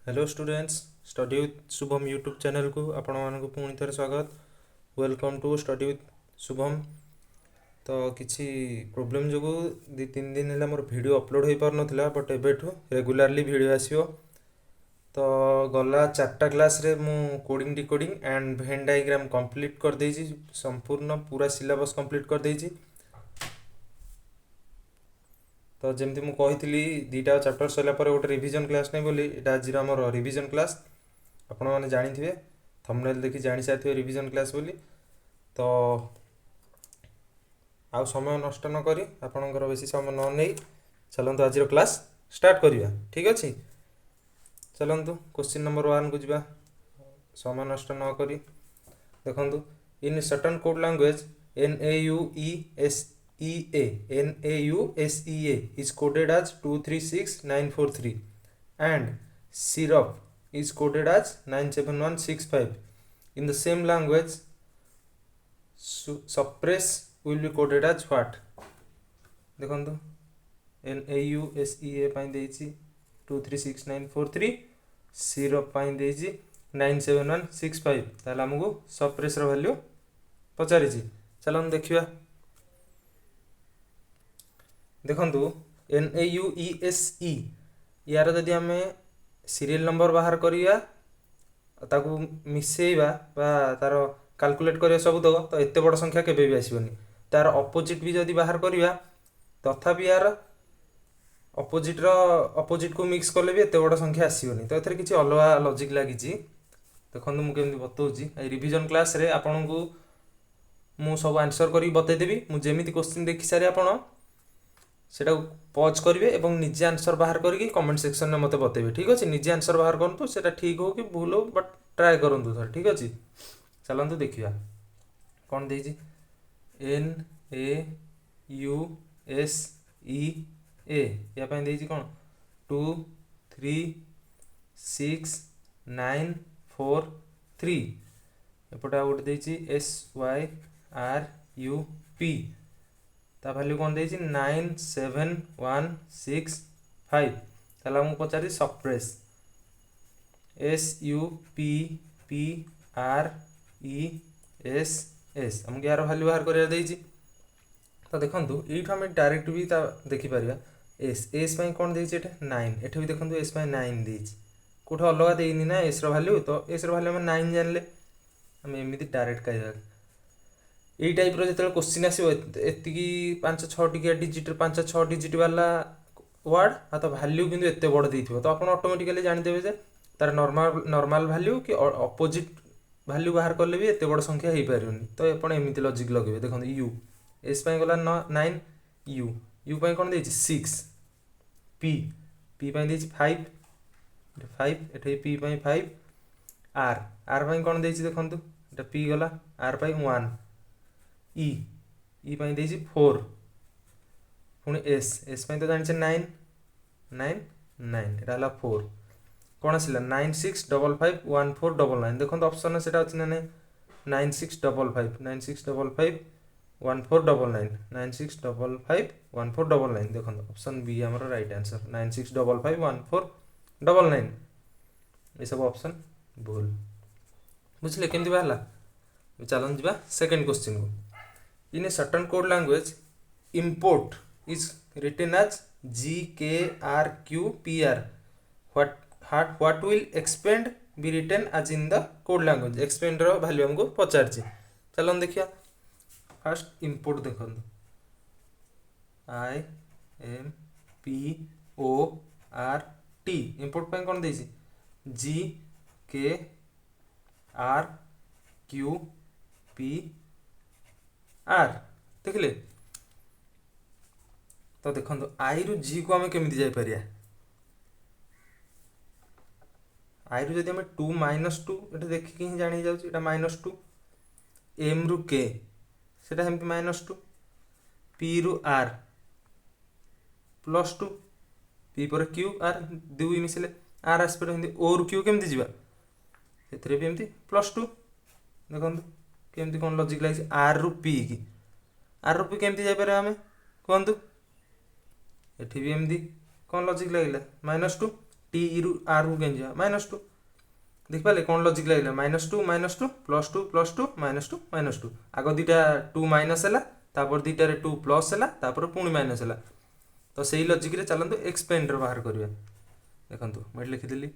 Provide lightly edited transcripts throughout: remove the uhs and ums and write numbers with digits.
Hello students, study with Shubham YouTube channel को आपण मानक पुणी थे स्वागत। Welcome to study with Shubham. तो किसी प्रोब्लेम जो दी तीन दिन है मोर वीडियो अपलोड हो पार नाला, बट एबेठू रेगुलारली वीडियो आसो। तो गला 4टा क्लास रे मु coding decoding and Venn diagram complete कर देजी, संपूर्ण पूरा सिलेबस कंप्लीट कर देजी। तो जमती मुझे कही दीटा चैप्टर सरला गोटे रिविजन क्लास नहीं बोली, आज आमर रिविजन क्लास। आपण मैंने जानी थे थंबनेल देखी जानी सारे रिविजन क्लास बोली। तो आउ समय नष्ट न करी आपणकर बेसी समय न नहीं चलतु आज क्लास स्टार्ट करवा। ठीक अच्छे, चलतु क्वेश्चन नंबर 1 को जा। समय नष्ट न करी देखु, इन certain code language NAUSEA is coded as 236943 and syrup is coded as 97165. In the same language, suppress will be coded as what? देखो NAUSEA पाई देछि 236943, syrup पाई देछि 97165। ताले हमको suppress रो वैल्यू पचारि। चलो देखिया। देखु NAUESE यार जदि आम सीरियल नंबर बाहर करिया ताकू मिसेइबा बा तार कैलकुलेट करिया सब तक, तो एते बड़ संख्या केबे भी आसीबनी। तार अपोजिट भी जदि बाहर करिया तथापि यार अपोजिट को मिक्स कले भी एते बड़ संख्या आसीबनी। तो एथरे किछि अलगा लॉजिक लागिछि। देखंतु मु केमति बतौछि ए रिवीजन क्लास रे आपनकू मु सब आंसर करी बतै देबी। मु जेमिति क्वेश्चन देखि सारे आपण सेटा पॉज करेंगे और निजे आंसर बाहर करके कमेंट सेक्शन में मत बतेबे। ठीक अच्छे, निजे आंसर बाहर करूँ से ठीक हो कि भूल हो, बट ट्राए करूँ सर। ठीक अच्छे, चलतु देखिए कौन दे NAUSEA या कौन 236943 एपटे गोटे देछि SYRUP ता वैल्यू कौन देछि 97165। ताला हमको पचारि सप्रेस SUPPRESS हमको यार वैल्यू बाहर कर देछि। तो देखु ये आम डायरेक्ट भी देखी पारिबा। एस पाई कौन देछि एठे 9, एठे भी देखु एस पाई 9 देछि, कोठ अलग देइनि ना एस रो वैल्यू। तो एस रो वैल्यू हम 9 जानले, हम एमिति डायरेक्ट कहिबा। यही टाइप जो क्वेश्चन आसो एति 5-6 टिकिया डिजिट 5-6 डिजिट वाला वर्ड आ तो वैल्यू किंतु एते बड़ देइथिबो, तो आपण ऑटोमेटिकली जानि देबे जे तार नॉर्मल वैल्यू कि अपोजिट वैल्यू बाहर करले भी एते बड़ संख्या हेइ पारिबनी। तो आपण एमिति लॉजिक लगेबे। देखो यू एस पाई गला 9, यू पाई कोन देछि 6, पी पाई देछि 5 एठे पी पाई 5, आर पाई कोन देछि देखंतु एटा पी गला, आर पाई 1, ई पाई देछि 4, पुणी एस पाई तो जानिछे 9 एटा हला 4 कोन आसिला 96551499। देखो ऑप्शन में सेटा अछि ना नै 9655 1499 96551499। देखो ऑप्शन बी हमर राइट आंसर 96551499। ये सब ऑप्शन भूल बुझले केमति बाहला। चलन जिबा सेकंड क्वेश्चन को। In a certain code language, import is written as GKRQPR. What will expand be written as in the code language? Expand row value हमको पचारछि। चलो देखिया। फर्स्ट import देखो IMPORT import पे कौन देछि GKRQPR देखिले। तो देखो आई रु जी को आम केमी जापर, आई रु जब 2 -2 ये देखिए ही जानी जाऊँगी -2, एम रु के सेटा हमती -2, पी रु आर +2, पी पर क्यू आर दुई मिसले आर आसपे हिंदी ओ रु क्यू केमती जीवा से भी एमती +2। देखो केमती कौन लॉजिक लगे आर रु पी की, आर रु पी केमती जापर आम कहतु, एठी भी एमती कौन लॉजिक लगे -2 टी रु आर को केम जा -2 देखिपारे कौन लॉजिक लगला -2 -2 +2 +2 -2 -2 आग दुटा 2 माइनस है तापर दुटार 2 प्लस है तापर पुणी माइनस है तो सही लॉजिक रे चलतु एक्सपेंडर बाहर करिया देखंतु मैं लिखिदेली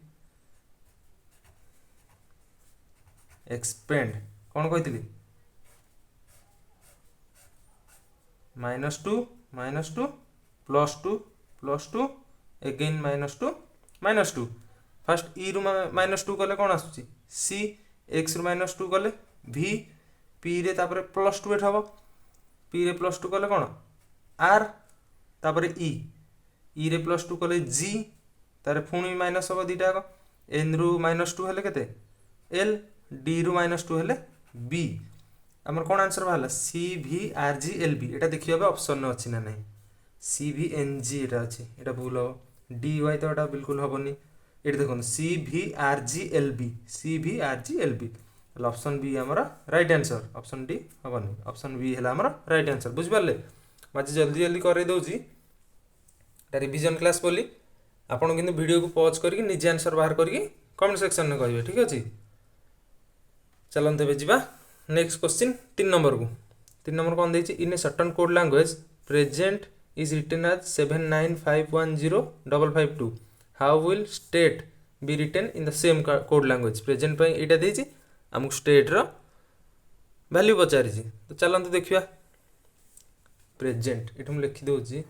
एक्सपेंड कौन कही -2 +2 अगेन -2 फास्ट ई रु -2 कले कौन आसुची सी एक्स रु -2 कले भी पी रे तापर +2 एठ हम पी रे +2 कले कौन आर तापर ई रे +2 कले जी तार पुणी माइनस हम दुटा एन रु -2 हेले केते एल डी रु -2 हेले बी आमर कौन आंसर बाहर सी भी आर जी एल बी एटा देखिए ऑप्शन अच्छी ना नहीं सी भी एन जी एटा अच्छी एटा भूल हम डी वाई तो एटा बिल्कुल हेनी ये देखो सी भी R G L B C भी R G L B option B आमर राइट आंसर ऑप्शन डी हेनी ऑप्शन बी है आमर राइट आंसर बुझिपारे मुझे जल्दी जल्दी कर दूसरी रिविजन क्लास बोली आपन किंतु वीडियो को पॉज करके निजे आंसर बाहर करके कमेंट सेक्शन में कहिए ठीक अच्छे चलते तेज जा नेक्स्ट क्वेश्चन 3 नंबर को 3 नंबर कौन देती in a certain code language present is written as 795105552 how will state be written in the same code language present पर यहाँ देती आमको स्टेट रो वैल्यू पचारि तो चलते देखा प्रेजेंट ये मुझे लिखिदे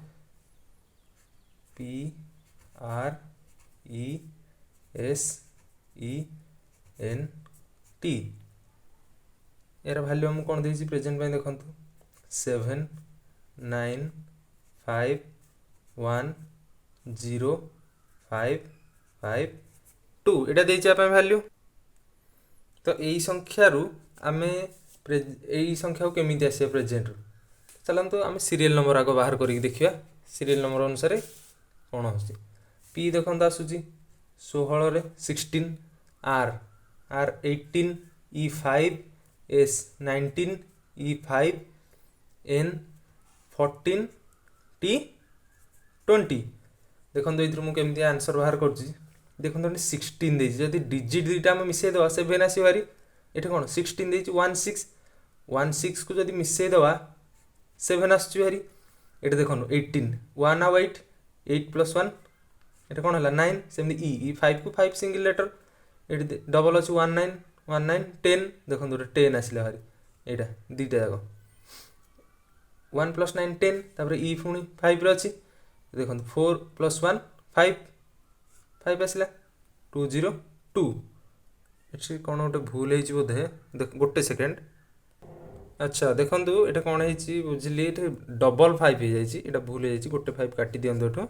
P R E S E N T यार वैल्यू आमको कौन देती प्रेजेंट में देखो 7 9 5 1 0 5 5 2 यहाँ देती वैल्यू तो यही संख्यार आम यही संख्या को केमी आस प्रेजेंट रू चलते आम सीरियल नंबर आग बाहर करके देखा सीरियल नंबर अनुसार कौन हो पी देखो आसूँ 16 16 R R 18 E 5 S 19 E 5 N 14 T 20 देखो ये मुझे आंसर बाहर कर देखो 16 देती जदि डिजिट दुईटा आम मिसई देवा 7 आस भारी ये कौन 16 देती 16 को जब मिसई देवा 7 आसुची भारी ये देखो 18 1 आउ 8 8 + 1 ये कौन है 9 सेमती ई 5 को 5 सिंगल लेटर ये डबल अच्छी 19 19 10 देखो 10 आसला भारी यहाँ दुईटा जाक 1 + 9 10 तापर ई पुणी 5 अच्छी देखो 4 + 1 5 5 आसला 2 0 2 ये कौन गोटे भूल है बोधे गोटे सेकेंड अच्छा देखो ये कौन है बुझिली ये डबल 5 हो जाए भूल है गोटे 5 काटी दिंतु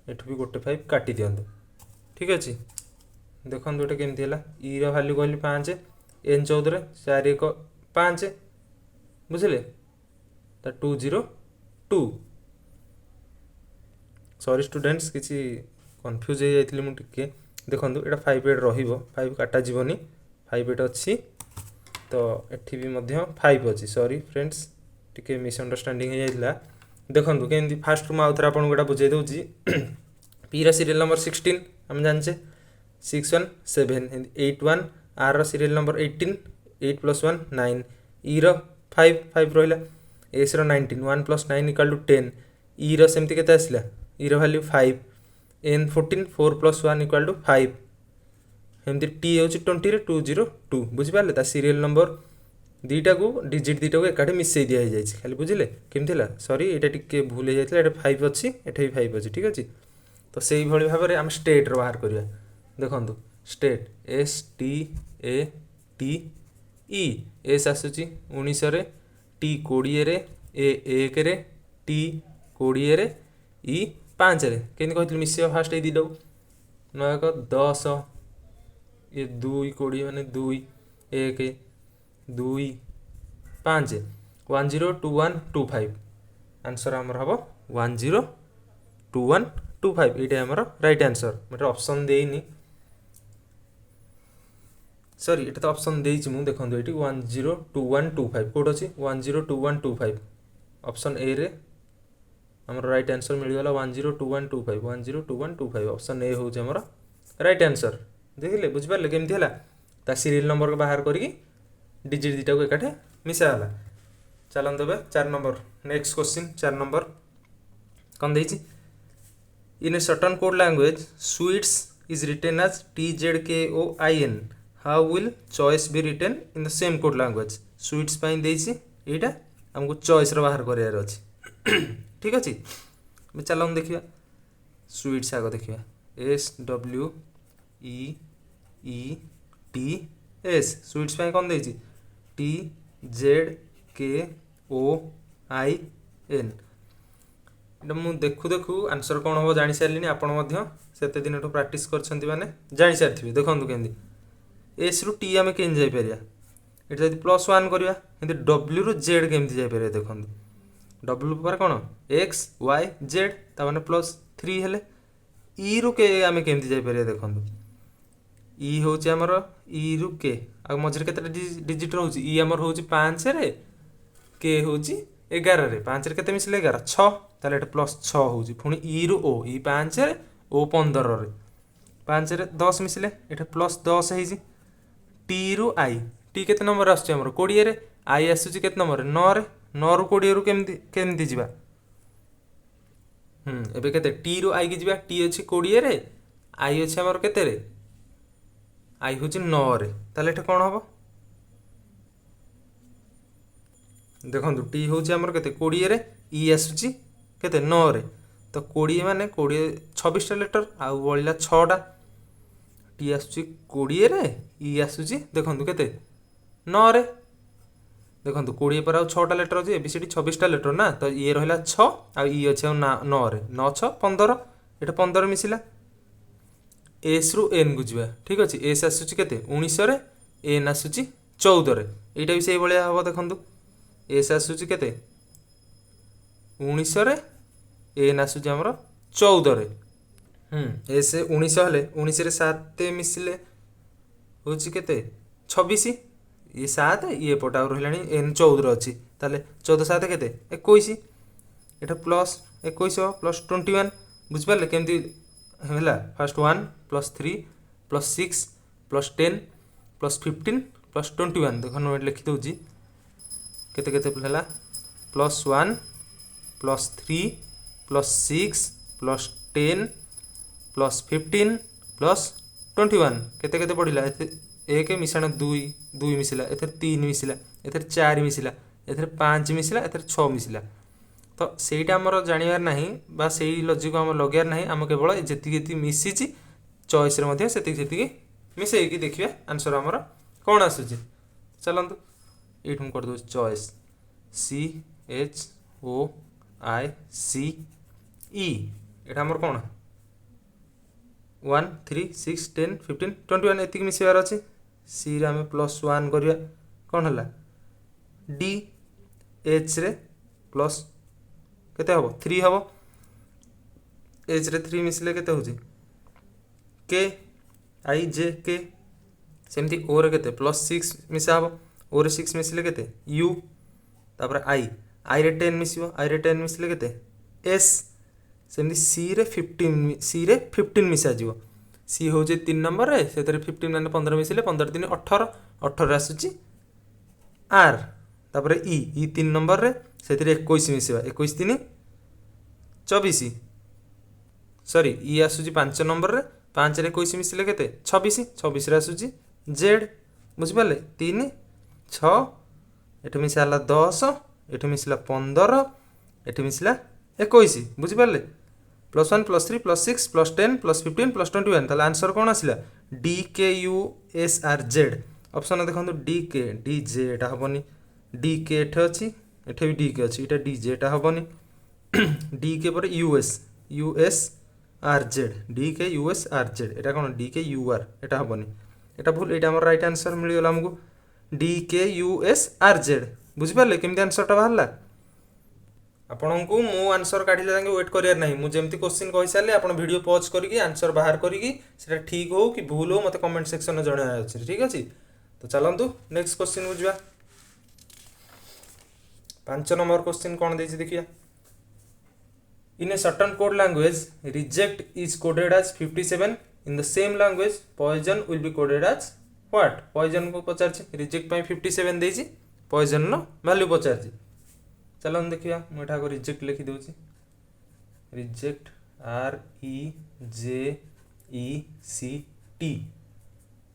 एठू भी गोटे 5 काटी दिंतु ठीक अच्छे देखो ये केमती है ई रैल्यू कहली 5 एन 14 4 1 5 बुझे 2 0 2 सॉरी स्टूडेंट्स किसी कन्फ्यूज हो जाइए मुझे देखो ये 5 8 रो काटा जीवनी 5 8 अच्छी तो एठी भी मध्य 5 अच्छी सॉरी फ्रेंड्स टिके मिसअंडरस्टैंडिंग हो जाइला देखो केमती फास्ट मुझे आउे आपको गोटा बुझे दूसरी पी सीरियल नंबर 16 आम जाने 6 1 7 8 1 आर सीरियल नंबर 18 8 + 1 9 ई रो 5 5 रहा एस रो 19 1 + 9 = 10 ई रो सेमती केते आसला ई रो वैल्यू 5 एन 14 4 + 1 = 5 एमती टी हूँ 20 रे 2 0 2 बुझिपारे सीरियल नंबर दुईटा को डिजिट दुईटा को एकाठी मिसई दिया जाए खाली बुझे केमती सॉरी ये टिके भूल हो जाता है 5 अच्छी एटे भी 5 अच्छी ठीक अच्छे तो से भाव में आम स्टेट बाहर करवा देखो state S T A T E S आसूची 19 रे टी 20 रे ए 1 रे टी 20 रे ई 5 रे केमती कहती मिसई फास्ट ये दीटा 9 1 10 ये 2 20 माने 2 1 2 5 1 0 2 1 2 5 आंसर आमर हम 1 0 2 1 2 5 ये आमर राइट आंसर मतलब ऑप्शन देनी सॉरी ये तो ऑप्शन देती मुझे देखो ये 1 0 2 1 2 5 कौट अच्छी 1 0 2 1 2 5 ऑप्शन ए रे आमर राइट आंसर मिलगला 102125 102125 ऑप्शन ए हूँ आमर राइट आंसर देखिले बुझिपारे केमती है ता सीरियल नंबर को बाहर करी डिजिट दुटा को एकाठे मिसाला चलते ए 4 नंबर नेक्स्ट क्वेश्चन 4 नंबर कौन देछि in a certain code language sweets is written as TZKOIN how will choice be written in the same code language sweets पाई देछि एटा हमको चॉइस रो बाहर करियार अछि ठीक अछि चलो हम देखिया स्वीट्स आगे देखिया SWEETS स्वीट्स पाई कौन देछि TZKOIN एटा मु देखु देखु आंसर कौन हम जानी सारे आपण सेते दिन प्राक्ट कर जानी सारी देखो केमती एस रु टी आम के जापर ये +1 करवा डब्ल्यू रु जेड केमती जापर देखो डब्ल्यू पर कौन एक्स वाई जेड ताने +3 हेले ई रु के आम केमती जापर देखो ई हूँ आमर ई रु के आ मझे के डिजिट रोचे ई आमर हूँ 5 रे के हूँ 11 रे 5 रे केते मिसले 11 6 ताले +6 हूँ पुणी ई रु ओ ई 5 रे ओ 15 रे 5 रे 10 मिसले एटा +10 है टी रु आई टी केते नंबर आसुची 20 रे आई आसुची केते नंबर 9 रे 9 रु 20 रु केमती जीवा एबे केते टी रु आई की जीवा टी अछि 20 रे आई अछि हमर केते रे आई हूँ 9 रे ताले एटा कोन हबो देखो टी हूँ आमर केते 20 रे ई आसुची केते 9 रे तो 20 माने 26 टा लेटर आउ बळिला 6 टा टी आसुची 20 रे ई आसुची देखो केते 9 रे देखो 20 पर आउ 6 टा लेटर अछि एबीसीडी 26 टा लेटर ना तो ये रहला 6 आ ई अछि 9 रे 9 6 15 एटा 15 मिसिला एस रु एन गुजिबा ठीक अछि एस आसुची केते 19 रे एन आसुची 14 रे एटा भी सेही बळिया हबो देखंतु एस आसुची केते 19 रे एन आसुची हमर 14 रे एस 19 हेले 19 रे 7 मिसिले होची केते 26 ये 7 ये पटा रहलानी एन 14 अछि ताले 14 7 केते 21 एटा प्लस 21 प्लस 21 बुझ पाले केमती होला फर्स्ट 1 +3 +6 +10 +15 +21 देखो नोट लिखि दउजी केते केते होला +1 +3 +6 +10 +15 +21 केते केते पड़िला एक मिश्रण 2 2 मिसिला एथर 3 मिसिला एथर 4 मिसिला एथर 5 मिसिला एथर 6 मिसिला तो सेटा हमर जानिबार नाही बा सेही लॉजिक को हम लगार नाही हम केवल जेति जेति मिसिची चॉइस रे मध्ये सेति सेति मिसेई की देखिया आंसर हमर कोन आसुची चलंतु एठम कर दो चॉइस CHOICE एटा हमर कोन 1 3 6 10 15 21 एतिक मिसेबार अछि सी रे हमें +1 करिया कोन हला डी एच रे प्लस केते हबो 3 हबो एच रे 3 मिसले केते होजी के आई जे के सेमती ओ रे केते +6 मिसा हबो ओ रे 6 मिसले केते यू तापर आई रे 10 मिसिबो आई रे 10 मिसले केते एस सेमती सी रे 15 मिसा जिवो सी हो जे 3 नंबर रे सेतरे 15 माने 15 मिसले 15 3 18 18 आसुची आर तापर ई 3 नंबर रे सेतरे 21 मिसिबा 21 3 24 सॉरी ई आसुची 5 नंबर रे 5 रे 21 मिसले केते 26 26 रे आसुची जेड बुझि पाले 3 6 एठे मिसाला 10 एठे मिसला 15 एठे मिसला 21 बुझि पाले +1 +3 +6 +10 +15 +21 ताले आंसर कोन आसिला DKUSRZ ऑप्शन देखंतु DK DJ एटा हबनी DK एठे अछि एठे भी DK अछि एटा DJ एटा हबनी DK पर USRZ DKUSRZ एटा कोन DKUR एटा हबनी एटा भूल एटा हमर राइट आंसर मिल गेला हमकु DKUSRZ बुझि पाले केमति आंसर टा बाहरला आपनको मु आंसर काढिले जाके वेट करियार नाही मु जेमति क्वेश्चन कहि साले आपण वीडियो पॉज करिकि आंसर बाहर करिकि सेटा ठीक हो कि भूल हो मते कमेंट सेक्शन में जणाया अछि ठीक अछि तो चलंतु नेक्स्ट क्वेश्चन बुझिबा 5 नंबर क्वेश्चन कोन देछि देखिया In a certain code language, reject is coded as 57. In the same language, poison will be coded as what? Poison को पचारछि reject ପାଇଁ 57 ଦେଇछि, poison नो value पचारछि। चलो हम देखिया, मैं एठा को reject लिखि दउछि। reject R E J E C T।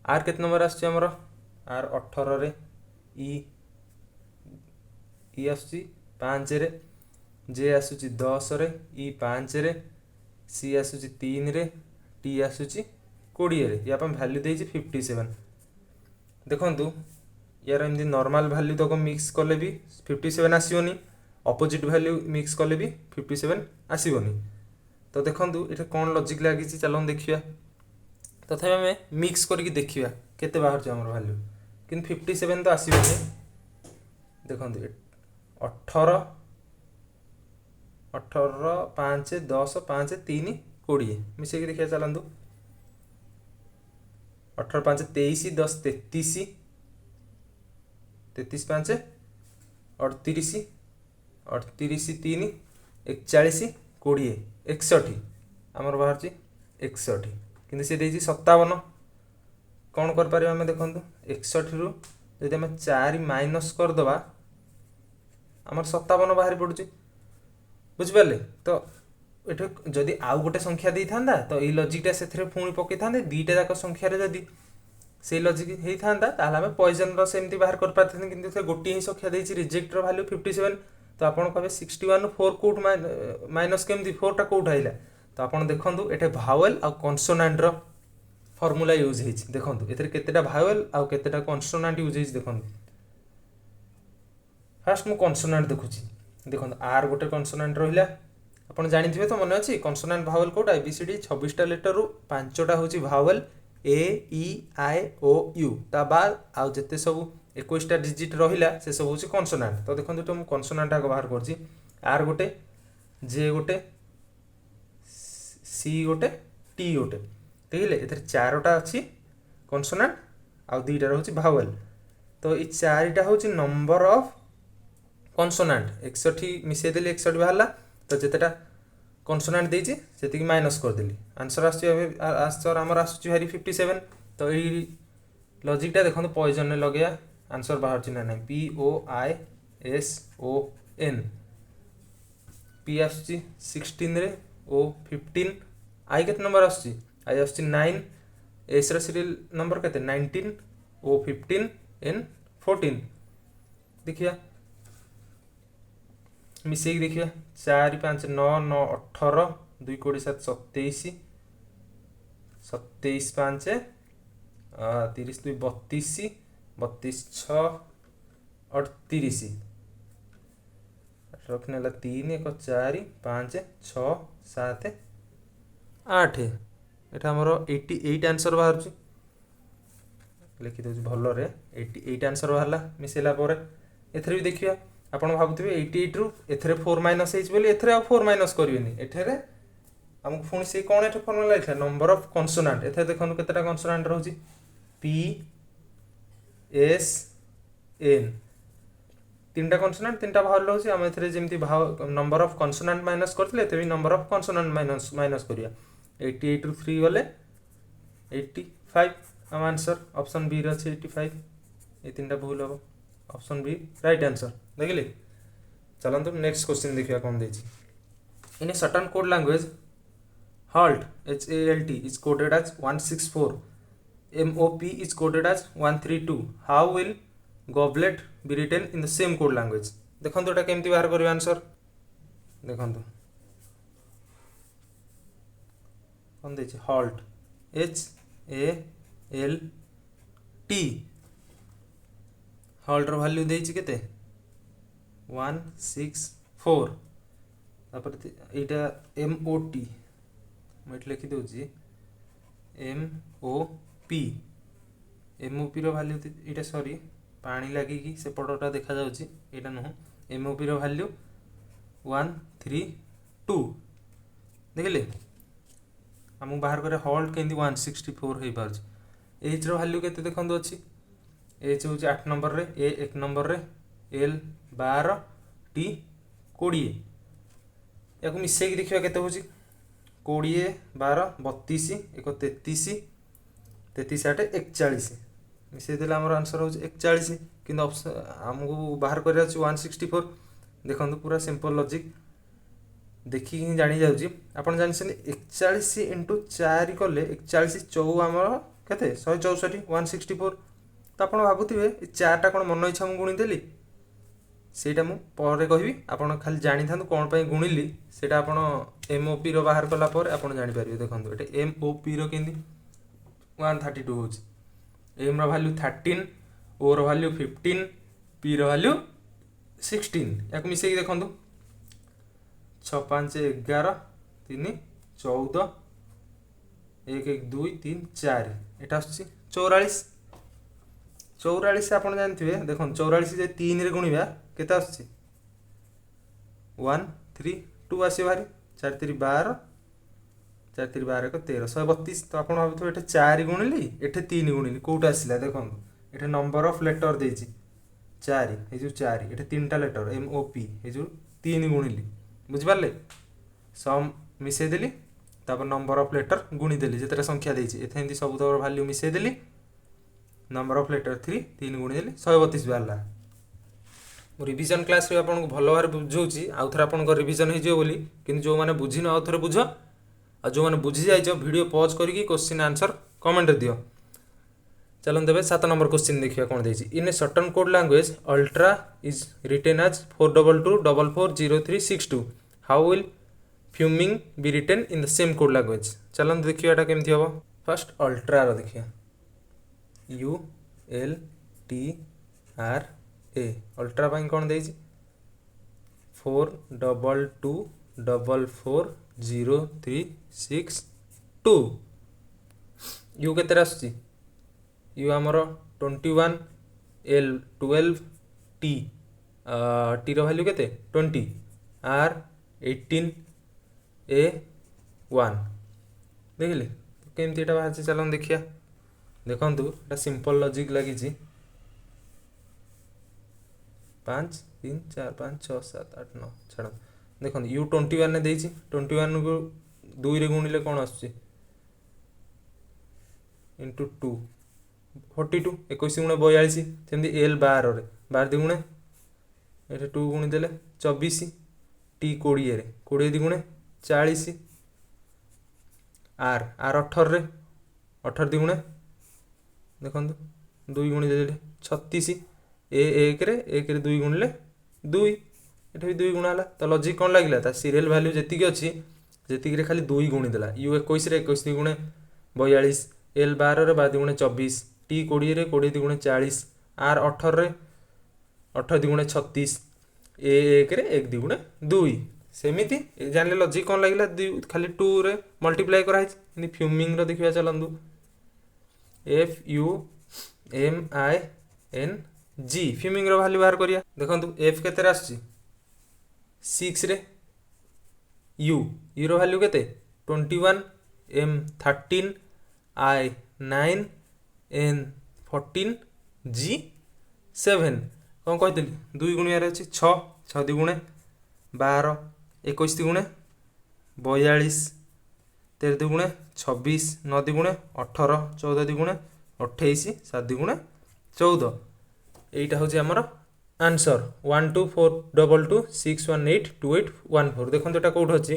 R केत number आछि हमर? R 18 रे, E आछि 5 रे, J आसुची 10 रे, E 5 रे, C आसुची 3 रे, T आसुची 20 रे। या अपन वैल्यू देइछि 57। देखंतु यार एमदी नॉर्मल वैल्यू तक मिक्स कले भी 57 आसीबनी, ऑपोजिट वैल्यू मिक्स कले भी 57 आसीबनी। तो देखंतु एटा कोन लॉजिक लागिछि, चलो हम देखिया। तथापि हमें मिक्स करके देखिया केते बाहर छ हमर वैल्यू, किन 57 तो आसीबनी। देखंतु 18 5 10 5 3 20 मिसे देखिए चलंतु। 18 5 23 10 33 33 5 38 38 3 41 20 61 आमर बाहर 61 किंतु से देइछि 57। कौन कर पारे हमें देखंतु 61 रु यदि हमें 4 माइनस कर दबा आमर 57 बाहर पड़ुछि, बुझिपारे। तो एठो जदि आउ गोटे संख्या दी थांदा तो ए लॉजिकटा सेथरे पुणी पकै थांदे, दीटा जाक संख्या रे जदि से लॉजिक हेई थांदा ताहले हमें पॉइजन रो सेमति बाहर कर पारथि, किंतु से गोटी ही संख्या देछि रिजेक्ट रो वैल्यू 57। तो आपण कहबे 61 नु 4 कोट माइनस केमति 4 टा कोट आइला। तो आपण देखंतु एठे भावेल आ कॉन्सोनेंट रो फार्मूला यूज हेछि। देखंतु एथरे केतेटा भावेल आ केतेटा कॉन्सोनेंट यूज हेछि। देखंतु फास्ट मु कॉन्सोनेंट देखुछि। देखो आर गोटे कॉन्सोनेंट रहिला, आपण जानिथिबे तो मन अछि कॉन्सोनेंट भावेल कोड एबीसीडी 26 टा लेटर रु 5 टा होछि vowel A E I O you, ता बाद आ जते सब 21 टा डिजिट रहिला से सब होछि कॉन्सोनेंट। तो देखंतु तो मु कॉन्सोनेंट आ बाहर करछि, आर गोटे, जे गोटे, सी गोटे, टी गोटे, देखिले एथरे चारटा अछि कॉन्सोनेंट आ दुईटा रहउछि भावेल। तो ई चारिटा होछि नंबर ऑफ कॉन्सोनेंट। 61 मिसे देली 61 बाहरला, तो जेतेटा कॉन्सोनेंट देछि सेति माइनस कर देली, आंसर आंसर हमर आसुछि भारी 57। तो ई लॉजिकटा देखंतु पॉइजन ने लगेया आंसर बाहर छि ना नै, P O I S O N. P आसुछि 16 रे, ओ 15, आई केते नंबर आसुछि, आई आसुछि 9, एस रा सीरियल नंबर केते 19, ओ 15, एन 14। देखिया मिसेक देखिए 4 5 9 9 18 2 कोड़ी 7 27 27 5 30 2 32 32 6 38 रखने ला 3 1 4 5 6 7 8 एटा हमरो 88 आंसर बाहर छि। लिखि दउछि भलो रे 88 आंसर बाहरला मिसेला परे। एथरे भी देखिया आपण भाबुथिबे 88 रु एथरे 4 माइनस हेच बोली एथरे आ 4 माइनस करबेनी, एथरे हमकु फोन से कोन एथे फॉर्मूला लिखला नंबर ऑफ कॉन्सोनेंट। एथे देखन केतेटा कॉन्सोनेंट रहउछि पी एस एन, तीनटा कॉन्सोनेंट तीनटा भाव रहउछि। हम एथरे जेमति भाव नंबर ऑफ कॉन्सोनेंट माइनस करथिले एथे भी नंबर ऑफ कॉन्सोनेंट माइनस करिया। 88 रु 3 गले 85, हम आंसर ऑप्शन बी रे अछि 85। ए तीनटा भूल हो, ऑप्शन बी राइट आंसर। देखिले चलंतु नेक्स्ट क्वेश्चन देखिया कोन देछि। In a certain code language halt HALT is coded as 164, MOP is coded as 132, how will goblet be written in the same code language? देखंतु एटा केमति बाहर करबे आंसर। देखंतु कोन देछि halt HALT, halt रो value देछि केते 164। तापर एटा MOT मैं लिखि दउछि MOP, MOP रो वैल्यू एटा सॉरी पानी लागि कि से पडोटा देखा जाउछि एटा न MOP रो वैल्यू 132। देखिले हम बाहर करे halt केंदी 164 हे पाछ। H रो वैल्यू केते देखंदो अछि, H होछि 8 नंबर रे, A 1 नंबर रे, L 12, T 20। या मिसेक देखिए केते होची 20 12 32 1 33 33 8 41 मिसेई देले हमर आंसर होची 41 किंतु ऑप्शन हमको बाहर करिया अछि 164 देखंतु पूरा सिंपल लॉजिक देखि ही जानि जाउची आपण जानछन 41 * 4 कले 41 4 हमर केते 164 164 तो आपण भाबुथिबे ए 4 टा कोन मन इच्छा मु गुणी देली सेटा मु परे कहबी आपण खाली जानि थांतु कोन पय गुणिली सेटा आपण एमओपी रो बाहर कला पर आपण जानि पारिबे देखंतु एटे एमओपी रो केंदी 132 होची एम रो वैल्यू 13 ओ रो वैल्यू 15 पी रो वैल्यू 16 याक मिसेई देखंतु 6 5 11 3 14 1 1 2 3 4 एटा आछि 44 44 आपण जानथिबे देखन 44 जे 3 रे गुणिबा केता आछि 1 3 2 आसी भारी 4 3 12 4 3 12 1 13 132 तो आपण भाबथु एटे 4 गुणिली एटे 3 गुणिली कोटा आसिला देखन एटे नंबर ऑफ लेटर देछि 4 ए जो 4 एटे तीनटा letter M O P A जो 3 गुणिली बुझ पारले सम मिसे देली तापर नंबर ऑफ लेटर गुणी देली जेतरा संख्या देछि एथे एंती सब तोर वैल्यू मिसे देली नंबर ऑफ लेटर 3 गुणी देली 132 बारला रिवीजन क्लास रे आपन को भलो भार बुझौची आउ थरा आपन को रिवीजन हे जे बोली किन जो माने बुझी न आउ थरा बुझ आ जो माने बुझी जाय छ वीडियो पॉज करिकि क्वेश्चन आंसर कमेंट दियो चलन देबे 7 नंबर क्वेश्चन देखिया कोन देछि in a certain code language ultra is written as 422440362 how will fuming be written in the same code language चलन देखिया एटा केमथि हबो फर्स्ट अल्ट्रा रो देखिया U L T R A ultra पाई कौन देछि 422440362 U केते आछि U हमर 21 L 12 T T रो वैल्यू केते 20 R 18 A 1 देखिले केमति एटा बाहर चलन देखिया देखंतु एटा सिंपल लॉजिक लागि छी 5 3 4 5 6 7 8 9 छड़ देखंतु u 21 ने देछि 21 को 2 रे गुणिले कोन आछी into 2 42 21 गुणे 42 सेमि l 12 रे 12 दी गुणे एटे 2 गुणी देले 24 t 20 रे 20 दी गुणे 40 r 18 रे 18 दी गुणे देखंतु 2 गुणी देले 36 ए 1 रे 1 रे 2 गुणले 2 एठे भी 2 गुणा हला त लॉजिक कोन लागिला ता सीरियल वैल्यू जेति की अछि जेति रे खाली 2 गुणी देला u 21 रे 21 दी गुणे 42 l 12 रे 12 दी गुणे 24 t 20 रे 20 दी गुणे 40 r 18 रे 18 दी गुणे 36 ए 1 रे 1 दी गुणे 2 सेमिति जानले लॉजिक कोन लागिला खाली 2 रे मल्टीप्लाई करा है इन फ्यूमिंग रो देखिबा चलंदु F U M I N G fuming row value बाहर करिया देखंतु F केते आछि 6 रे U रो वैल्यू केते 21 M 13 I 9 N 14 G 7 कोन कहतिली 2 गुणिया रे अछि 6 6 दी गुणे 12 21 दी गुणे 42 13 दी गुणे 26 9 दी गुणे 18 14 दी गुणे 28 7 दी गुणे 14 एटा होची हमर आंसर 1242261828814 देखन एटा कोड होची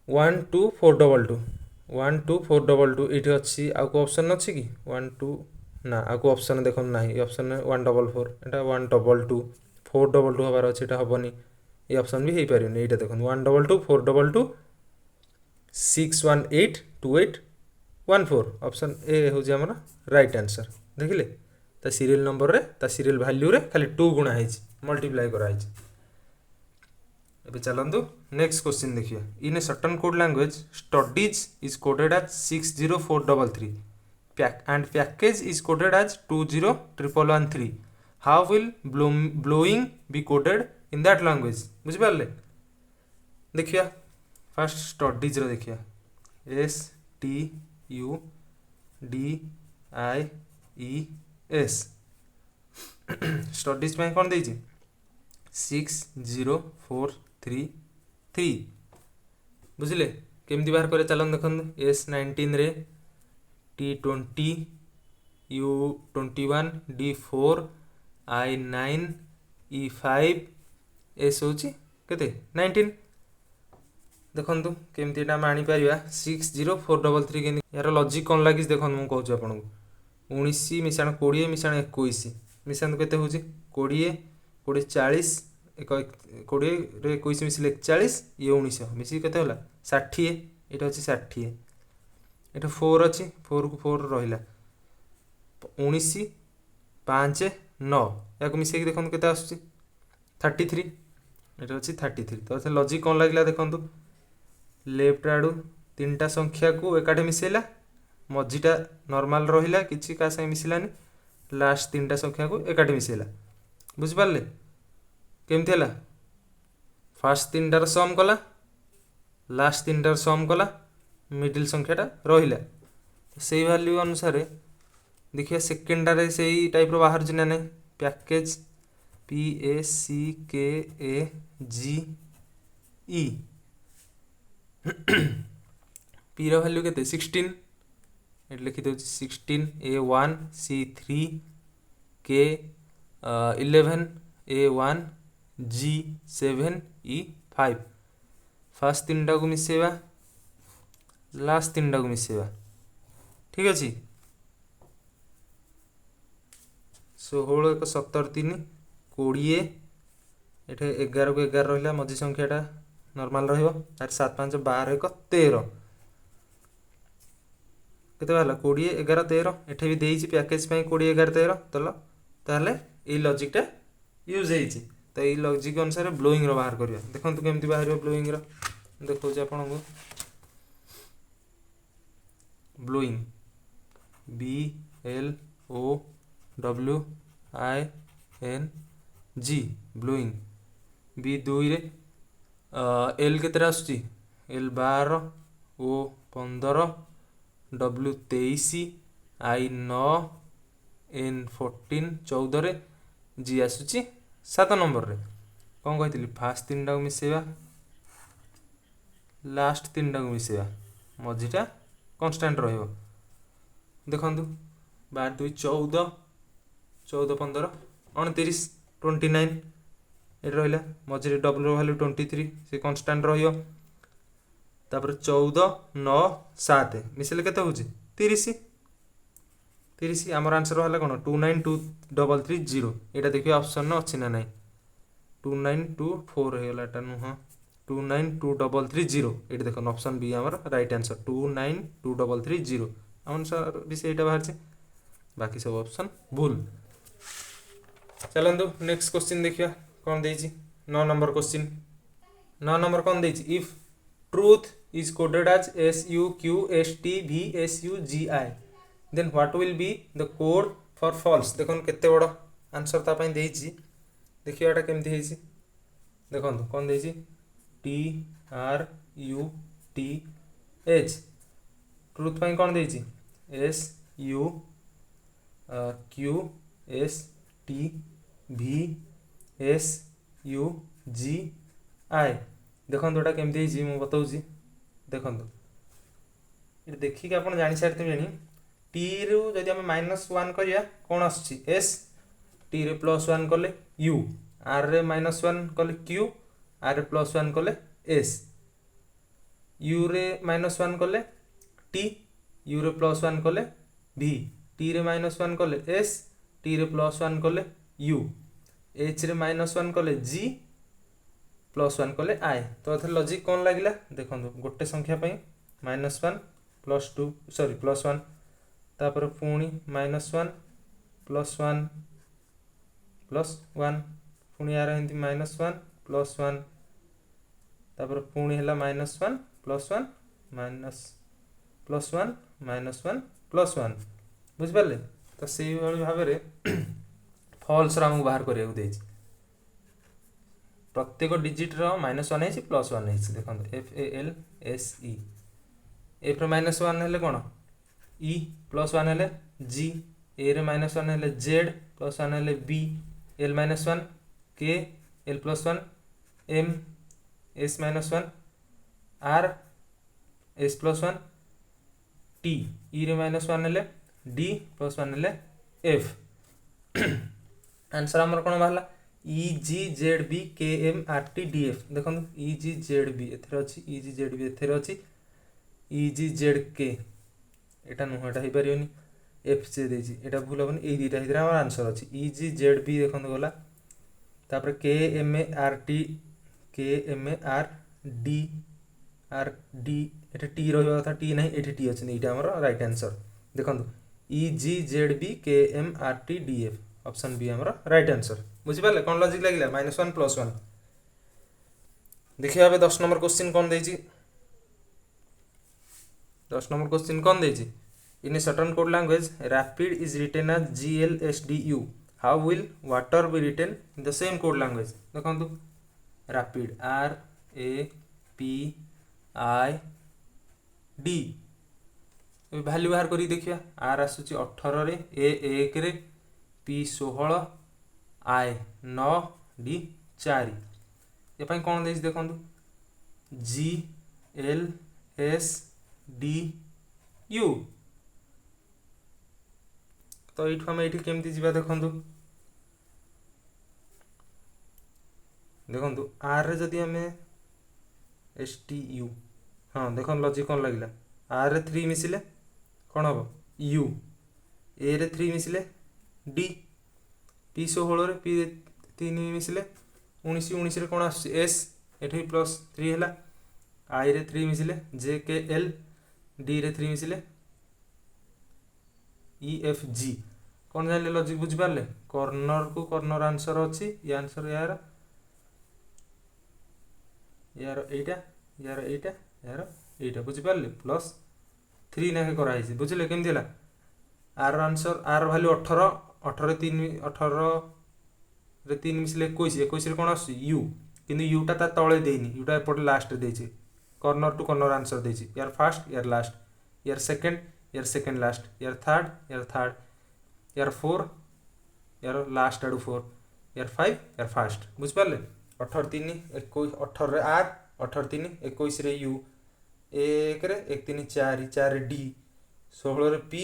12422 12422 एठी अछि आ को ऑप्शन अछि की 12 ना आ को ऑप्शन देखन नाही ऑप्शन 144 एटा 122 422 हबार अछि एटा हबनी ए ऑप्शन भी हे परियो एटा देखन 122 422 6182814 ऑप्शन ए हो जे हमरा राइट आंसर देखिले ता सीरियल नंबर रे ता सीरियल वैल्यू रे खाली 2 गुणा है मल्टीप्लाई करा है एबे चलंदु नेक्स्ट क्वेश्चन देखियो in a certain code language studies is coded as 60433 and package is coded as 20113 how will blowing be coded in that language बुझ पारले देखिया फर्स्ट स्टडीज रो देखिया S T U D I E S studies में कोन देछि 60433 3 3 बुझिले केमती बाहर करे चलन देखन S19 रे T20 U21 D4 I9 E5 S होची केते 19 देखंतु केमती एटा मानी परिया 60433 के यार लॉजिक कोन लागिस देखन मु कहूछ आपन 19 मिसाण 20 मिसाण 21 मिसाण केते होची 20 20 40 20 रे 21 मिसले 41 ये 19 मिसी केते होला 60 एटा होची 60 एटा 4 अछि 4 को 4 रहिला 19 5 9 याको मिसे के देखन केते आसुची 33 एटा होची 33 तो लॉजिक कोन लागिला देखंतु लेफ्ट आडू तीनटा संख्या को एकाठे मिसेला मझीटा नॉर्मल रहिला किछि का संगे मिसिलानी लास्ट तीनटा संख्या को एकाठे मिसेला बुझ पारले केमथि हला फर्स्ट तीनटार सम कला लास्ट तीनटार सम कला मिडिल संख्याटा रहिला सेही वैल्यू अनुसार देखिया सेकेंडा रे सेही टाइप रो बाहर जिना नै पैकेज PACKAGE P रो वैल्यू केते 16 एट लिखि दउ 16 A1 C3 K 11 A1 G7 E5 first तीनटा को मिसेबा लास्ट तीनटा को मिसेबा ठीक अछि 16 1 17 3 20 एठे 11 को 11 रहिला मझी संख्याटा नॉर्मल रहिबो आर 7 5 12 1 13 केते वाला 20 11 13 एठे भी देइछि पैकेज पई 20 11 13 तलो ताले ए लॉजिक टा यूज हेइछि तो ए लॉजिक अनुसार ब्लोइंग रो बाहर करिया देखंतु केमति बाहर ब्लोइंग रो देखौ जे आपन को blowing B L O W I N G blowing B 2 रे L केतरा आसुची L 12 O 15 W 23 I 9 N 14 14 रे G आसुची 7 नंबर रे कोन कहितली फर्स्ट तीनटा को मिसेबा लास्ट तीनटा को मिसेबा मझीटा कांस्टेंट रहइबो देखंतु 12 2 14 14 15 29 29 एट रहिला मझे डबल रो वैल्यू 23 से कांस्टेंट रहियो तापर 14 9 7 मिसले केते होची 30 30 हमर आंसर होला कोन 292330 एटा देखियो ऑप्शन न अछि ना नै 2924 हेला टा नु हां 292330 एटा देखो ऑप्शन बी हमर राइट आंसर 292330 आंसर भी सेटा बाहर छै बाकी सब ऑप्शन भूल चलंदु नेक्स्ट क्वेश्चन देखिया कौन देइछि 9 नंबर क्वेश्चन 9 नंबर कौन देइछि if truth is coded as SUQSTVSUGI then what will be the code for false देखन केते बड़ आंसर ता पई देइछि देखियाटा केमथि हेइछि देखन कोन देइछि TRUTH ट्रुथ पई कोन देइछि SUQSTVSUGI देखन तोटा केमथि हेइछि मु बताउछि देखन ये देखि के आपण जानि सारते जानि टी रु जदि हम -1 करिया कोन आछि s t रे +1 कले u r रे -1 कले q r रे +1 कले s u रे -1 कले t u रे +1 कले v t रे -1 कले s t रे +1 कले u h रे -1 कले g +1 कले i तो एथर लॉजिक कोन लागिला देखंतु गोटे संख्या पई -1 +2 सॉरी +1 तापर पुणी -1 +1 +1 पुणी यार हिंदी -1 +1 तापर पुणी हला -1 +1 +1 -1 +1 बुझ पाले तो सेही भाबे रे फॉल्स रा हम बाहर करिया देछि प्रत्येक डिजिट रो -1 है +1 है देखो FALSE f रो -1 हेले कोन e +1 हेले g a रे -1 हेले z +1 हेले b l -1 k l +1 m S minus one R S plus one T E रे माइनस वन हेले डी प्लस वन हेले एफ आंसर आमर कौन बाहर E G Z B K M R T D F देखो E G Z B एथे अच्छी ई G Z B एथे अच्छी ई जी जेड के एटा नुह एटा हो पारे एफ से देजी एटा भूल हेनी ये दुटा भितर आम आंसर अच्छी ई जी जेड बी देखो गला तापर के M A R D Etah T रहा कथा टी ना ये टी अच्छे ये आम राइट आंसर देखो E G Z B K M R T D F option B आम राइट आंसर बुझिपारे कौन लॉजिक लगे -1 + 1 देखिए अब 10 नंबर क्वेश्चन कौन देजी 10 नंबर क्वेश्चन कौन देजी in a certain code language rapid is written as GLSDU how will water be written in the same code language देखो रैपिड RAPID भैल्यू बाहर करी देखिए आर आसूची 18 रे ए 1 रे पी 16 आई 9 डी 4 ये कौन देख देखो GLSDU तो ये आम ये केमती जा देखु देखु आर रे जदि आम STU हाँ देख लॉजिक कौन लगे आर रे 3 मिसिले कौन हम यू ए रे 3 मिसिले डी पी 16 रे पी 3 मिसिले 19 19 रे कौन आस एस एठी +3 है आई रे 3 मिसिले JKL डी रे 3 मिसिले EFG कौन जान लॉजिक बुझिपारे कॉर्नर को कॉर्नर आंसर अच्छी ये आंसर यार यार एटा यार एटा यार एटा बुझिपारे +3 ना कराई बुझे केमती है आर आंसर आर वैल्यू 18 18 रे 3 मिसिले 21 21 रे कौन आस यू किंतु यूटा ता तले देनी यूटा एपटे लास्ट देछि कॉर्नर टू कॉर्नर आंसर देछि यार फर्स्ट यार लास्ट यार सेकंड लास्ट यार थर्ड यार 4 यार लास्ट आडू 4 यार 5 यार फास्ट बुझिपारे 18 3 21 18 रे आर 18 3 21 रे यू 1 रे 1 3 4 4 रे डी 16 रे पी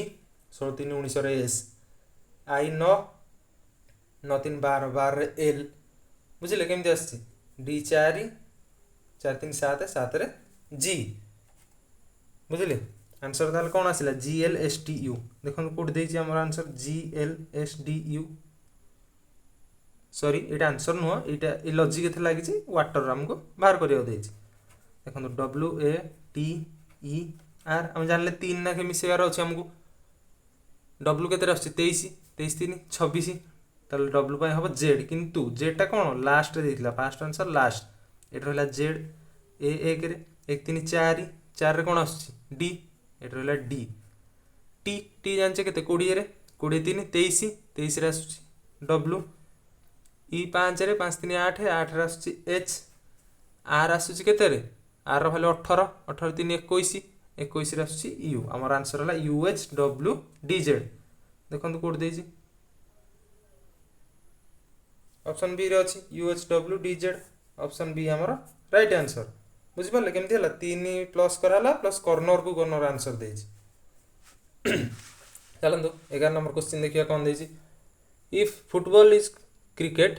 16 3 19 रे एस आई 9 9 3 12 12 रे एल बुझे केमती आसी डी 4 4 3 7 7 रे जी बुझे आंसर ताल कौन आसला GLSDU देखो कौट देछि हमर आंसर GLSDU सॉरी ये आंसर नुह ये लॉजिक एथे लगी वाटर आमको बाहर करिया देछि देखो WATER हम जानले 3 ना के मिसेबार अछि हमको W केते आछि 23 23 3 26 ताल W पाई हबो Z किंतु Z टा कोन लास्ट रे देथिला फर्स्ट आंसर लास्ट एट रहला Z ए 1 रे 1 3 4 4 रे कोन आछि D एट रहला D T T जानचे केते 20 रे 20 3 23 23 रे आछि W ई 5 रे 5 3 8 8 रे आछि H R आछि केते रे R रो वैल्यू 18 18 3 21 21 रे आछि U हमर आंसर हला UHWDZ देखो कोड देछि ऑप्शन बी रे अछि UHWDZ ऑप्शन बी हमर राइट आंसर बुझि पाले केमती हला 3 प्लस कराला प्लस कॉर्नर को कॉर्नर आंसर देछि चलंदो 11 नंबर क्वेश्चन देखिया कोन देछि if football is cricket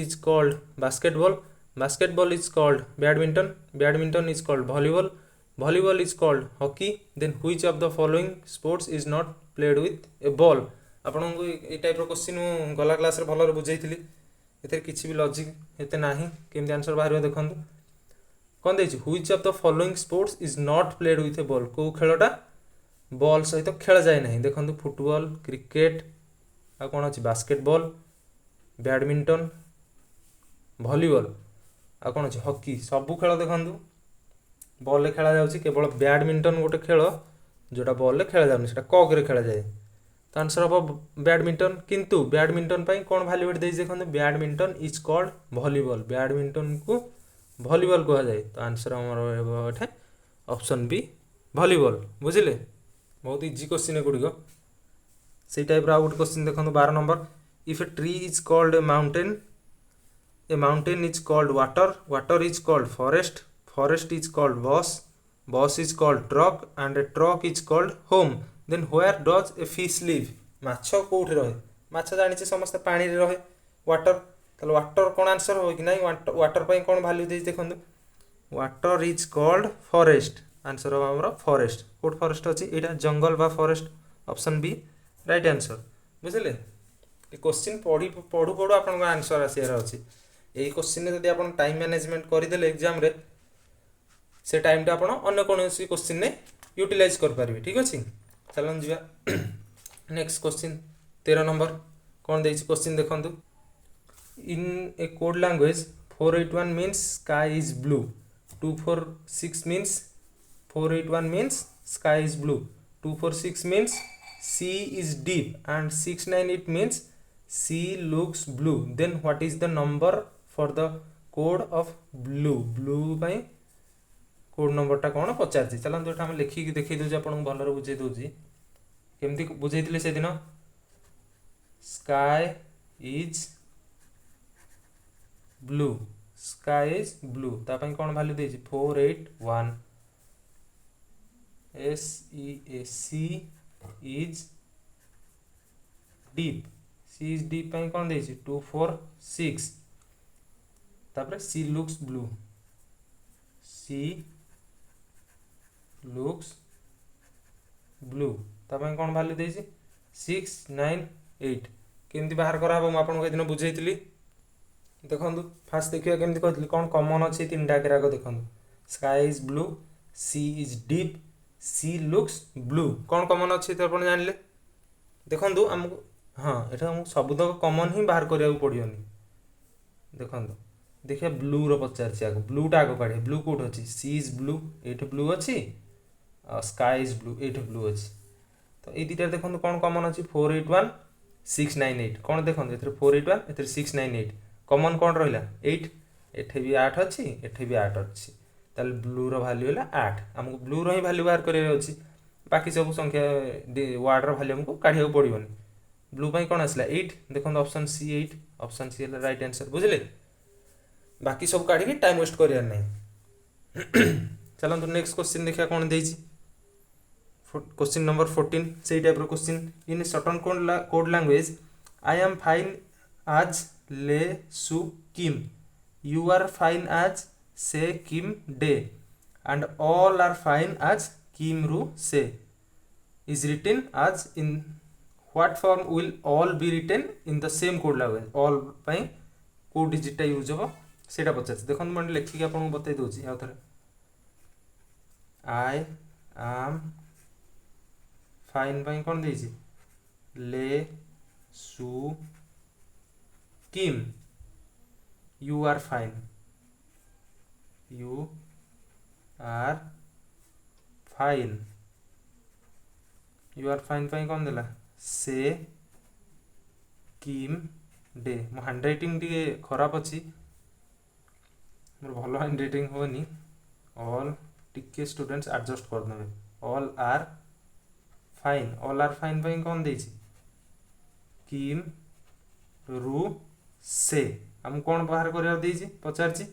is called basketball is called badminton is called volleyball is called hockey then which of the following sports is not played with a ball आपन को ए type रो question गला class रे भलो रे बुझाइथिली एते किछि भी लॉजिक एते नाही केमति आंसर बाहर देखंतु कोन देछि which of the following sports is not played with a ball को खेलटा बॉल सहित खेल जाय नाही देखंतु फुटबॉल क्रिकेट आ कौन अच्छी बास्केटबॉल बैडमिंटन वॉलीबॉल आ कौन अच्छी हॉकी सबू खेल देखु बॉल खेला जाउछि केवल बैडमिंटन गोटे खेल जोटा बॉल खेला जाउनि सेटा कॉक रे खेला जाए तो आंसर हम बैडमिंटन किंतु बैडमिंटन पाई कौन वैल्यू दे देखो badminton is called volleyball badminton को वॉलीबॉल कहा जाए तो आंसर हमारे ऑप्शन बी वॉलीबॉल बुझिले बहुत इजी क्वेश्चन गुड़िक से टाइप आउट क्वेश्चन देखो 12 number if a tree is called a mountain a mountain is called water, water is called forest, forest is called bus, bus is called truck and a truck is called home, then where does a fish live? माछ कोठी रहे? माछ जानिछे समस्त पानी रे रहे, water. ताले water कोन answer हो कि नहीं? वाटर पई कोन वैल्यू देइ देखंतु, water is called forest, answer हो हमरो फॉरेस्ट। कोट फॉरेस्ट अछि एटा जंगल बा forest, option B right answer. बुझिले ए क्वेश्चन पढ़ी पढ़ू पढ़ू आपन आंसर आसियार अछि। एई क्वेश्चन ने जदि आपन टाइम मैनेजमेंट करि देले एग्जाम रे, से टाइम टा आपन अन्य कोनोसी क्वेश्चन ने यूटिलाइज कर पारिबे। ठीक अछि, चलन जिबा नेक्स्ट क्वेश्चन 13 नंबर कोन देछि क्वेश्चन देखंतु। In a code language 481 means sky is blue, 246 means 481 means sky is blue, 246 means sea is deep and 698 means sea looks blue, then what is the number for the code of blue? blue by code number टा कोन पचारछि। चलन तो हम लिखि कि देखै दोछि आपन भल रे बुझै दोछि केमति बुझैतिले से दिन। sky is blue, sky is blue ता पई कोन वैल्यू देछि 481, SEAC is deep, C is deep पई कोन देछि 246, तापर C looks blue, C looks blue ता पई कोन वैल्यू देछि 698। केमति बाहर करा हबो म आपन को दिन बुझैतिली देखंतु। फास्ट देखिया केमति कहतिली कोन कॉमन अछि तीनटा केराको देखंतु, sky is blue, sea is deep, sea looks blue, कौन कॉमन अच्छी तो अपन जानले देखंतु हमको। हाँ एटा हमको सबुतक कॉमन ही बाहर करिया पड़ियोनी। देखंतु देखिया ब्लू रो पचारछि आगो, ब्लू टा आगो काढे, ब्लू कोठ अछि सी इज ब्लू, एठ ब्लू अछि, sky is blue eight blue अछि। तो ए दिटा देखंतु कौन कॉमन अछि 481 698, कौन देखंतु एथरे 481 एथरे 698, कॉमन कौन रहिला 8, एठे भी 8 अछि एठे भी 8 अछि, ताले ब्लू रो वैल्यू हैला 8। हमको ब्लू रो ही वैल्यू बाहर करे अछि, बाकी सब संख्या वर्ड रो वैल्यू हमको काढिया पड़ियोनी। ब्लू पई कोन आसला 8, देखो ऑप्शन सी 8, ऑप्शन सी हैला राइट आंसर। बुझले बाकी सब काढी के टाइम वेस्ट करिया नै। चलन तो नेक्स्ट क्वेश्चन देखिया कोन देछि। क्वेश्चन नंबर 14 सेही टाइप रो question. In certain code language I am fine आज ले सु किम, you are fine as say kim day and all are fine as kim ru say is written as in what form will all be written in the same code language? all पई को digit टा use हो सेटा पचाछ। देखन मन लिखि के आपन बतै दोछि आ थरे I am fine पई कोन देछि ले सु किम, you are fine, you are fine, you are fine पई कोन देला से किम डे। मो हैंड राइटिंग टी खराब अछि, मोर भलो हैंड राइटिंग होनी, ऑल टिके स्टूडेंट्स एडजस्ट कर देबे। All are fine, all are fine पई कोन देछि किम रु से। हम कौन बाहर करिया देछि पचारछि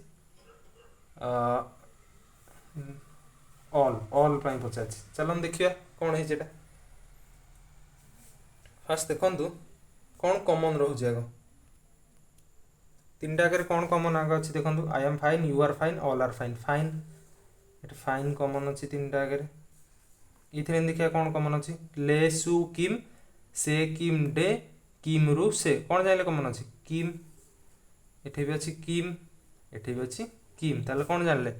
ऑल पई पचारछि। चलन देखिया कोन हे जेटा। फास्ट देखंतु कोन कॉमन रहउ जागो, तीनटा करे कोन कॉमन आगे अछि देखंतु I am fine, you are fine, all are fine. Fine एटा फाइन कॉमन अछि तीनटा करे। इथरे देखिया कोन कॉमन अछि ले सु किम, से किम डे, किम रु से, कोन जाइले कॉमन अछि किम, एठे भी अछि किम, एठे भी अछि किम, ताले कोन जानले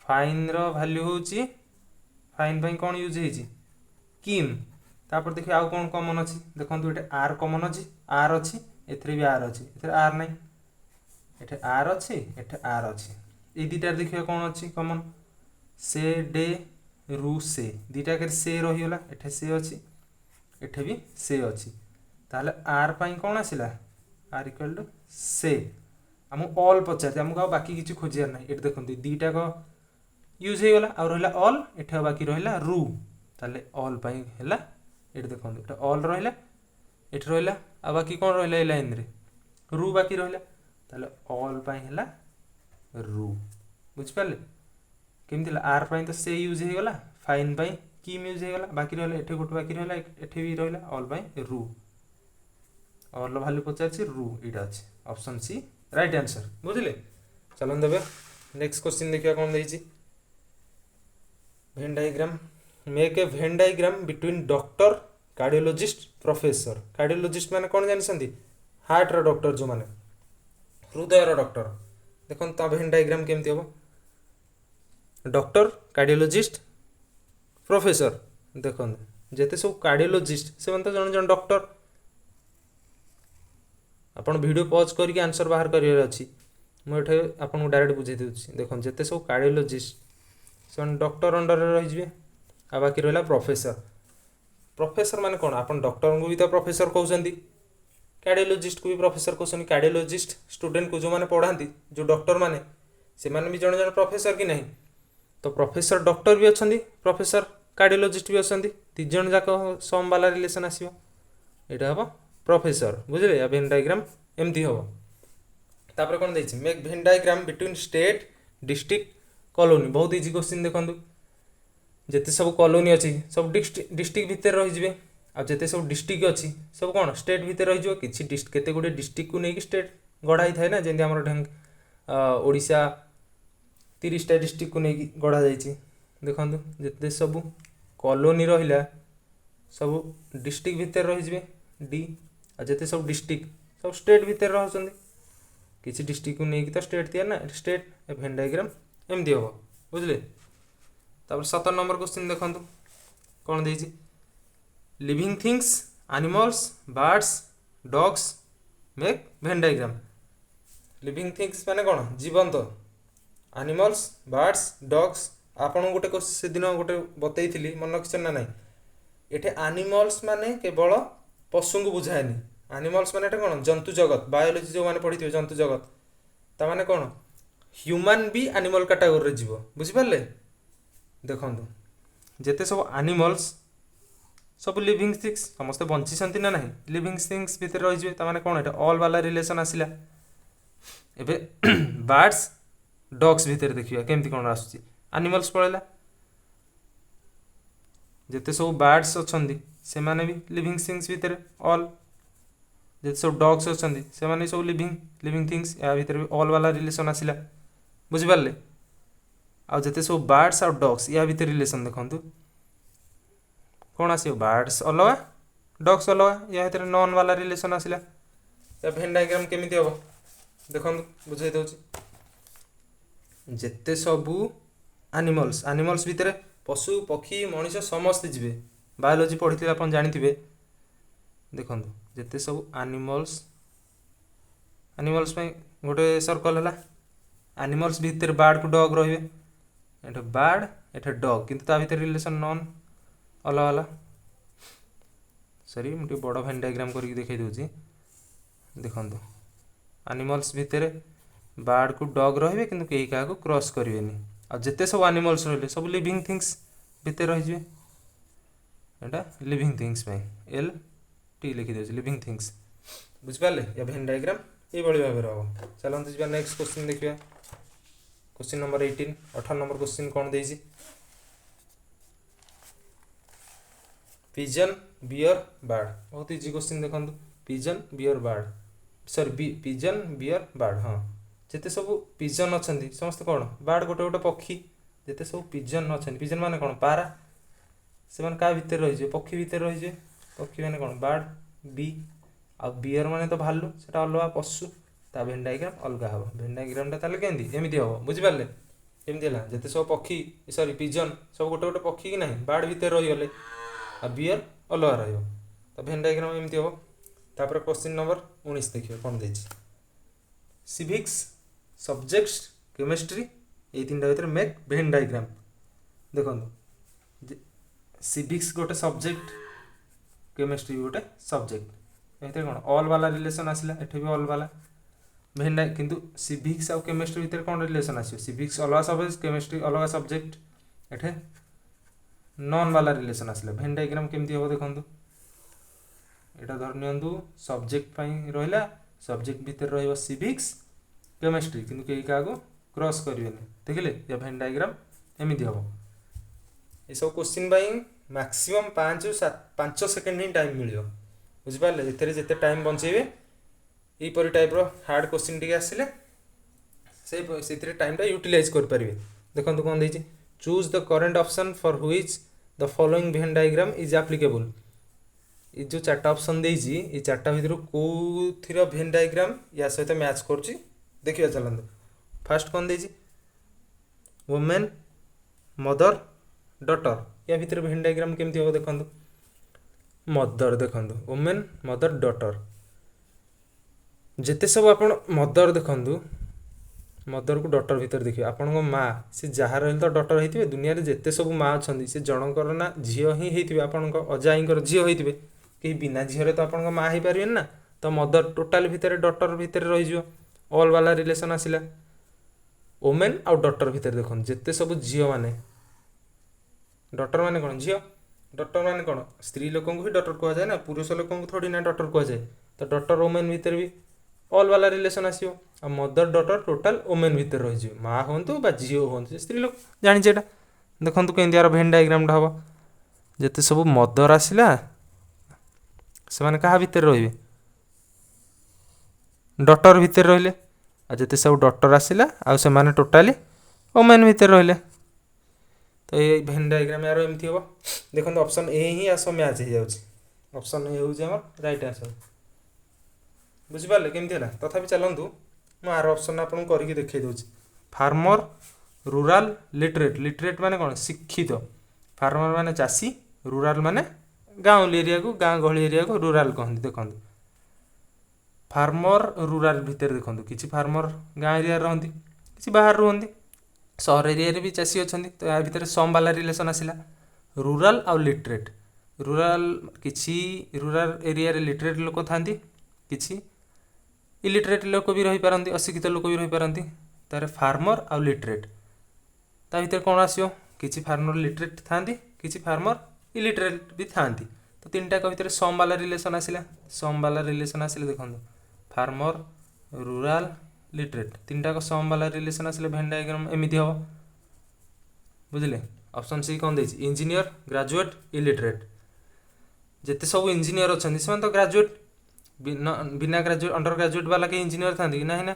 फाइन रो वैल्यू होची, फाइन पई कोन यूज हेची किम। तापर देखि आउ कोन कॉमन अछि देखंतु एठे आर कॉमन अछि, आर अछि एथरे भी आर अछि, एथरे आर नै, एठे आर अछि एठे आर अछि। ए दिटा देखिया कोन अछि कॉमन से डे रु से, दिटा के से रहि होला, एठे से अछि एठे भी से अछि, ताले आर पई कोन आसिला आर इक्वल टू से। हम ऑल पचार हमको बाकी किछि खोजियार नै। एट देखंतु दिटा को यूज हे होला आ रहला ऑल, एठे बाकी रहला रु, ताले ऑल पई हैला एट देखंतु एटा ऑल रहला, एठ रहला आ बाकी कोन रहला ए लाइन रे रु बाकी रहला। ताले ऑल पाई हला रू बुझ पाले केमती आर पाई तो से यूज हो गला फाइन पाई किम यूज हो गला बाकी रहला एठे गोटे बाकी रहला एठे भी रहला ऑल पाई रू ऑल वैल्यू पचार रू एटा अछि ऑप्शन सी राइट आंसर बुझले चलन देबे नेक्स्ट क्वेश्चन देखिया कोन देछि Venn diagram make a Venn diagram between doctor cardiologist professor cardiologist माने कोन जानसंती हार्ट रो डॉक्टर जो माने हृदय रो डॉक्टर देखन ता वेन डायग्राम केमती हो डॉक्टर कार्डियोलॉजिस्ट प्रोफेसर देखन जेते सब कार्डियोलॉजिस्ट से मन तो जन जन डॉक्टर आपण वीडियो पॉज करके आंसर बाहर करियर अछि मुझे आपको डायरेक्ट बुझे दूसरी देख जिते सब कार्डियोलॉजिस्ट से डॉक्टर अंडर रही आ बाकी रहा प्रोफेसर प्रोफेसर माने कौन आप डॉक्टर को भी तो प्रोफेसर कहते कार्डियोलॉजिस्ट को भी प्रोफेसर कहते कार्डियोलॉजिस्ट स्टूडेंट को जो मैंने पढ़ाती जो डॉक्टर मैंने से भी जन जन प्रोफेसर कि नहीं तो प्रोफेसर डॉक्टर भी अच्छा प्रोफेसर कार्डियोलॉजिस्ट भी अच्छा तीन जन जाक सम वाला रिलेशन आसो यहाँ हम प्रोफेसर बुझे या वेन डायग्राम एमती हम तापर कौन देछि make Venn diagram between state district colony बहुत इजी क्वेश्चन देखंतु जेते सब कॉलोनी अछि सब डिस्ट्रिक्ट भीतर रहि जिवे आ जेते सब डिस्ट्रिक्ट अछि सब कोन स्टेट भीतर रहि जो किछि केते गुडे डिस्ट्रिक्ट को नेकी स्टेट गढ़ाई थाए ना जेंति हमर ढंग ओडिशा 30 टा डिस्ट्रिक्ट को नेकी गढ़ा जाइछि देखंतु जेते सब कॉलोनी रहिला सब डिस्ट्रिक्ट भीतर रहि जिवे डी आ जेते सब डिस्ट्रिक्ट सब स्टेट भीतर रहउछन्ती किसी डिस्ट्रिक्ट को नहीं तो स्टेट दिया ना स्टेट वेन डायग्राम एमती हम बुझले तापर 17 नंबर क्वेश्चन देखंतु कौन देछि living things animals birds dogs make Venn diagram living things माने कौन जीवंत एनिमल्स बर्ड्स डॉग्स आपन गोटे से दिन गोटे बतैथिली मन रखछन ना नहीं एठे एनिमल्स माने केवल पशु को बुझाएनी एनिमल्स माने कौन जंतु जगत बायोलॉजी जो माने पढ़ी जंतु जगत ता माने कौन ह्यूमन भी एनिमल कैटेगरी जीव बुझी पारले देखंतु जेते सब एनिमल्स सब लिविंग थिंग्स समस्त बंची संती ना नहीं लिविंग थिंग्स भीतर रहि जिवे ता माने कौन एटा ऑल वाला रिलेशन आसिला एबे बर्ड्स डॉग्स भीतर देखिया केमती कौन आसुची एनिमल्स पळेला जेते सब बर्ड्स अछंदी से माने भी लिविंग थिंग्स भीतर ऑल जे सब डॉग्स अच्छे से माने सब लिविंग थिंग्स या भीतर भी ऑल वाला रिलेशन आसिला बुझी पारले आ जेते सब बर्ड्स और डॉग्स या भीतर रिलेशन देखंतु कौन आसियो बर्ड्स अलग डॉग्स अलग या भीतर नॉन वाला रिलेशन आसिला या वेन डायग्राम केमिति हो देखंतु बुझाई दउची जेते सब एनिमल्स भीतर पशु पक्षी मनुष्य समस्त जीवे बायोलॉजी पढ़ी अपन जानिथिबे देखंतु जेते सब एनिमल्स गोटे सर्कल है एनिमल्स भीतर बर्ड को डॉग रही एटा बर्ड एटा डॉग किंतु ता भीतर रिलेशन नॉन अलग अलग सॉरी मुझे बड़ वेन डायग्राम करके देखै दउची देखंतु एनिमल्स भीतर बर्ड को डॉग रही किंतु केही का को क्रॉस करिवेनी आ जेते सब एनिमल्स रहले सब लिविंग थिंग्स भीतर रहि जिवे एटा लिविंग थिंग्स में एल टी लिखि दे लिविंग थिंग्स बुझ पाले या वेन डायग्राम ये बड़ी भाव रहा चलते जी नेक्स्ट क्वेश्चन देखिए क्वेश्चन नंबर 18 18 नंबर क्वेश्चन कौन देछि पिजन बियर बर्ड बहुत इजी क्वेश्चन देखंतु pigeon bear bird sorry pigeon bear bird हाँ जेते सब पिजन अछंती समस्त कौन बर्ड गोटे गोटे पक्षी जेते सब पिजन अछंती पिजन माने कौन पारा से माने का भीतर रहि जे पक्षी भीतर रहि जे पक्षी माने कौन बर्ड बी आ बियर माने तो भालू सेटा अलग पशु ता वेन डायग्राम अलग हम वेन डायग्राम ताले केंदी एमिति हम बुझी पारले एमिति हला जेते सब पक्षी सॉरी पिजन सब गोटे गोटे पक्षी कि नहीं बर्ड भीतर रहि गले आ बियर अलग रहियो तो वेन डायग्राम एमिति हम तापर क्वेश्चन नंबर 19 देखियो कोन देछि सिविक्स सब्जेक्ट्स केमिस्ट्री ए तीनटा भीतर मेक वेन डायग्राम देखंतु सिविक्स गोटे सब्जेक्ट केमिस्ट्री गोटे सब्जेक्ट एते कोन ऑल वाला रिलेशन आसिला एठे भी ऑल वाला वेन किंतु सिविक्स और केमिस्ट्री भीतर कोन रिलेशन आसियो सिविक्स अलग सब्जेक्ट केमिस्ट्री अलग सब्जेक्ट एठे नॉन वाला रिलेशन आसिला वेन डायग्राम केमती हो देखंतु एटा धर नियंतु सब्जेक्ट पई रहिला सब्जेक्ट भीतर रहइबो सिविक्स केमिस्ट्री किंतु कहीं क्या क्रॉस करेंगे देखिले या भेन डायग्राम एमती हम ये सब क्वेश्चन मैक्सिमम 5 सेकेंड ही टाइम मिल बुझिपारे ये जिते टाइम बचेबे यहीपरी टाइप्र हार्ड क्वेश्चन टी आसिले से टाइमटा यूटिलाइज करेंगे देखो कौन देती choose the current option for which the following भेन डायग्राम इज एप्लिकेबल ये जो 4टा ऑप्शन देती ये 4टा भितर कौर भेन डायग्राम या सहित मैच कर देखिए चलते फास्ट कौन देती वुमेन मदर डटर या भितर भेन डायग्राम केमती हम देखो मदर देखो वुमेन मदर डटर जिते सब आप मदर देखु मदर को डटर भितर देखिए आपण माँ सी जहाँ रही तो डटर होते दुनिया रे जिते सब माँ अच्छा से जनकर ना झील ही होते आपण अजाईर झील होते कहीं बिना झील तो आप माँ हो पारे ना तो मदर टोटाल भितर डटर भितर रही ऑल वाला रिलेशन आसला वुमेन आउ डटर भितर देखो जिते सब झील माने डटर माने कौन झील डटर माने कौन स्त्री लोक ही डटर कह जाए ना पुरुष लोक थोड़ी ना डटर कह जाए तो डटर वुमेन भितर भी ऑल वाला रिलेशन आसो आ मदर डटर टोटाल वुमेन भितर रही माँ हूँ झी हूँ स्त्री लोक जानी देखो कमी यार भेन डायग्रामटा हम जिते सब मदर आसला से मैंने क्या भितर रे डटर भितर रहिले आ जिते सब डटर आसला आ से मैंने टोटाली वुमेन भितर रहिले तो ये भेन डायग्राम यार एमती हम देखो option A he us match हो जाए ऑप्शन ए हूँ राइट आंसर बुझिपारे केमती है तथापि चलतु मुझे आर ऑप्शन आपको करके देखा दूँ फार्मर रूराल लिटरेट लिटरेट माने कौन शिक्षित फार्मर माने चाषी रूराल माने गाँव एरिया को गाँ गहली एरिया को रूराल कहते देखो फार्मर रूराल भितर देखो किसी फार्मर गाँ एरिया रहती किसी बाहर रुहति सहर एरिया भी चाषी अच्छा तो या भितर सम वाला रिलेसन आसला रूराल आउ लिटरेट रूराल किसी रूराल एरिया लिटरेट लोक था किसी इलिटरेट लोक भी रही पारती अशिक्षित लोक भी रही पारती तार फार्मर आउ लिटरेट ता भीतर कौन आसो किसी फार्मर लिटरेट था किसी फार्मर इलिटरेट भी था तो 3टा भितर सम वाला रिलेसन आसला सम वाला रिलेसन आसले देखो फार्मर रूराल लिटरेट 3टा सम वाला रिलेसन आसले भेन डायग्राम एमती हम बुझे ऑप्शन सी कौन देती इंजीनियर ग्रेजुएट इलिटरेट जिते सब इंजीनियर अच्छा से तो ग्रेजुएट बिना ग्रेजुएट अंडर ग्रेजुएट वाला के इंजीनियर था कि ना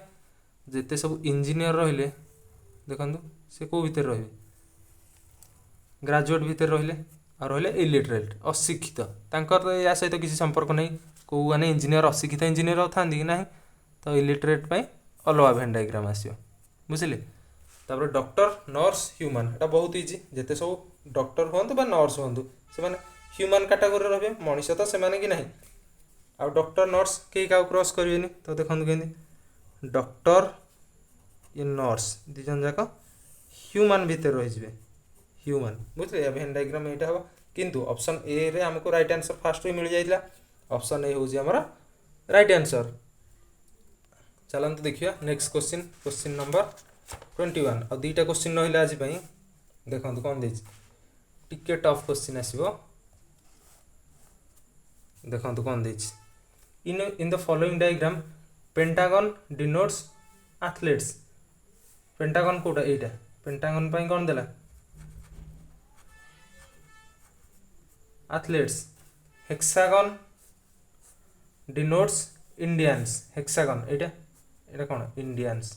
जिते सब इंजीनियर रहिले देखो से कौ भितर रे ग्रेजुएट भितर रहिले और रहिले इलिटरेट अशिक्षित तो या सहित किसी संपर्क नहीं कौ मैंने इंजीनियर अशिक्षित इंजीनियर था कि ना तो इलिटरेट अलग भेन डायग्राम आसो बुझे तापर डॉक्टर नर्स ह्यूमन एटा बहुत इजी जिते सब डॉक्टर हूँ नर्स हूँ से ह्यूमन कैटेगोरी रे मनीष तो से कि नहीं आ डॉक्टर नर्स कहीं क्या क्रॉस करेंगे तो देखो कमी डॉक्टर ये नर्स दिजन जाक ह्यूमन भितर रही ह्यूमन बुझे भेन डायग्राम यहाँ हम किंतु ऑप्शन ए रे हमको राइट आंसर फास्ट मिल जाता ऑप्शन ए हूँ आमर राइट आंसर चलते देखिए नेक्स्ट क्वेश्चन क्वेश्चन नंबर 21 और 2टा क्वेश्चन रहा आज देखो कौन देती टिके टफ क्वेश्चन आसो देखो कौन देती in the following diagram pentagon denotes athletes pentagon कोटा एटा पेंटागन पाई कौन देला athletes hexagon denotes Indians hexagon एटा एटा कौन Indians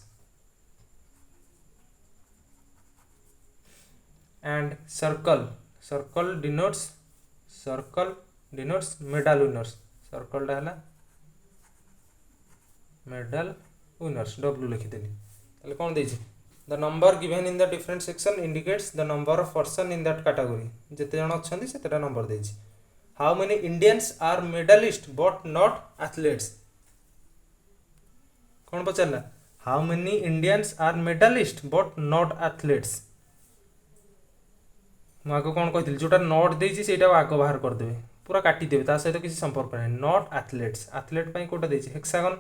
and circle circle denotes medal winners circle है मेडल विनर्स डब्ल्यू लिखिदेली ताले कौन देछि the number given in the different section indicates the number of person in that category जिते जन अच्छा से नंबर देछि how many Indians are medalist but not athletes कौन पचारा how many Indians are medalist but not athletes मुझे कौन कही जोटा नट देसी आग बाहर करदे पूरा काटिदेवे ता सहित किसी संपर्क नहीं नॉट एथलीट्स एथलीट पाई कोटा देछि हेक्सागन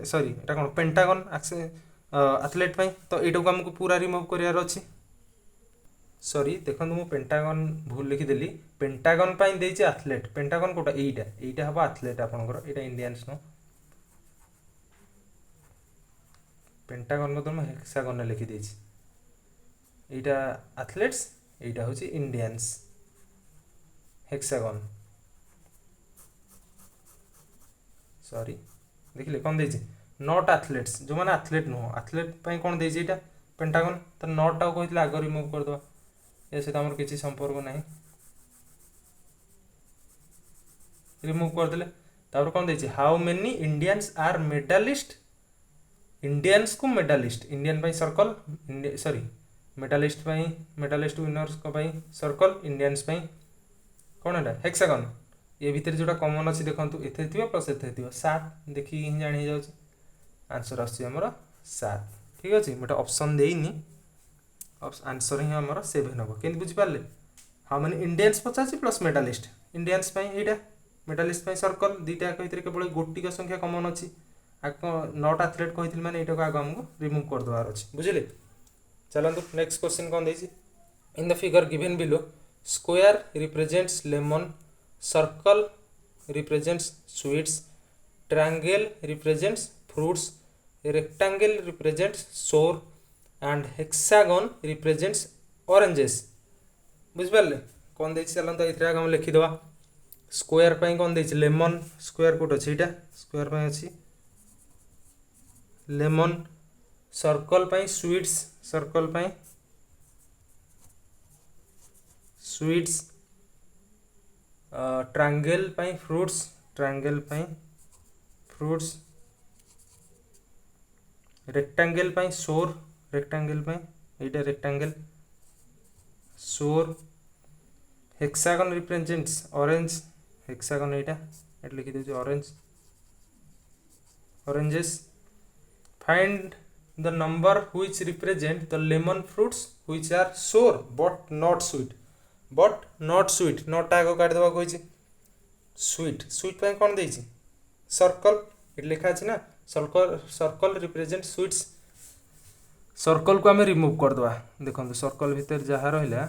सॉरी एटा कौन पेंटागन एथलीट पाई तो यहाँ को आमको पूरा रिमूव करार अच्छी सॉरी देखो मुझे पेंटागन भूल लिखिदेली पेंटागन पाई देछि एथलीट पेंटागन कोटा एटा हम एथलीट आपंकर यहाँ इंडियंस नो पेंटागन बदल मैं हेक्सागन लिखी देछि एटा एथलेट्स एटा होछि इंडियंस हेक्सागन सॉरी देखिले कौन देछि नॉट एथलेट्स जो माने एथलेट नो एथलेट पई कौन देछि एटा पेंटागन त नॉट टा कहितले आगे रिमूव कर दवा ए से हमर किछि संपर्क नाही रिमूव कर देले तापर कौन देछि how many Indians are medalist Indians को मेडलिस्ट इंडियन पई सर्कल सॉरी मेडलिस्ट विनर्स को पई सर्कल इंडियंस पई कौन एटा हेक्सागन ये भितर जोटा कॉमन अच्छी देखो एथे थिबा प्लस एथे थिबा 7 देखि ही जानि जाउछि आंसर आछि हमर 7 ठीक अछि मटे ऑप्शन देइनी आंसर ही हमर 7 हबो केन बुझि पारले हाउ मेनी इंडियंस पचाछि प्लस मेडलिस्ट इंडियंस पई एटा मेडलिस्ट पई सर्कल दीटा के भितर केवल गोटी का संख्या कॉमन अछि नॉट एथलेट कहिथिल माने एटा को आगो हमको रिमूव कर दवार अछि बुझिले चलंतु नेक्स्ट क्वेश्चन कोन देछि in the figure given below square represents lemon circle represents sweets triangle represents fruits rectangle represents sour and hexagon represents oranges बुझ पारले कोन देछि चलन तो इथरा हम लिखि दवा स्क्वायर पई कोन देछि लेमन स्क्वायर कोट अछि एटा स्क्वायर पई अछि लेमन सर्कल पई स्वीट्स सर्कल पई स्वीट्स ट्रायंगल पई फ्रूट्स ट्रायंगल पई फ्रूट्स रेक्टेंगल पई सोर रेक्टेंगल पई एटा रेक्टेंगल सोर हेक्सागन रिप्रेजेंट्स ऑरेंज हेक्सागन एटा लिखि देछि orange oranges find the number which represent the lemon fruits which are sour but not sweet not आगो काट दवा कोइछि स्वीट स्वीट पे कोन देछि सर्कल इट लिखा अछि ना सर्कल रिप्रेजेंट स्वीट्स सर्कल को हमें रिमूव कर दवा देखो सर्कल भीतर जहा रहला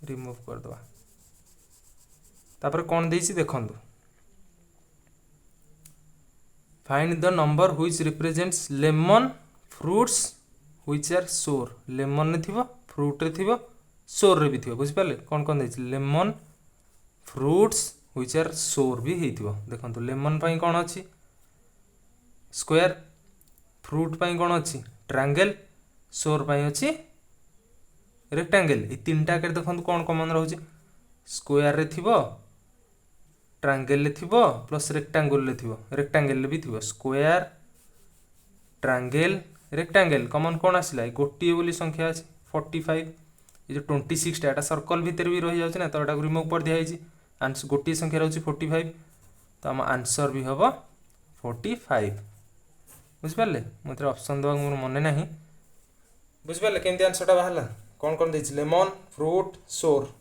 रिमूव कर दवा तापर कोन देछि देखंतु find the number which represents lemon fruits which are sour lemon ने थिबो फ्रूट रे थिबो सोर रे भी थिबो बुझि पाले कोन देछि लेमन फ्रूट्स व्हिच आर सोर भी हेतिबो देखंतु लेमन पई कोन अछि स्क्वायर फ्रूट पई कोन अछि ट्रायंगल सोर पई अछि रेक्टेंगल ए तीनटा के देखंतु कोन कॉमन रहउछि स्क्वायर रे थिबो ट्रायंगल रे थिबो प्लस रेक्टेंगल रे थिबो रेक्टेंगल रे भी थिबो स्क्वायर ट्रायंगल रेक्टेंगल कॉमन कोन आसिला गोटी बोली संख्या अछि 45 ये जो 26 टा सर्कल भीतर भी रही जाउछि ना तो एटा रिमूव कर दिया हिची आंसर गोटी संख्या रहउछि 45 तो हम आंसर भी हबो 45 बुझ पाले मतलब ऑप्शन दवा मोर मने नाही बुझ पाले केमती आंसर टा बाहला कोन देछि लेमन फ्रूट सोर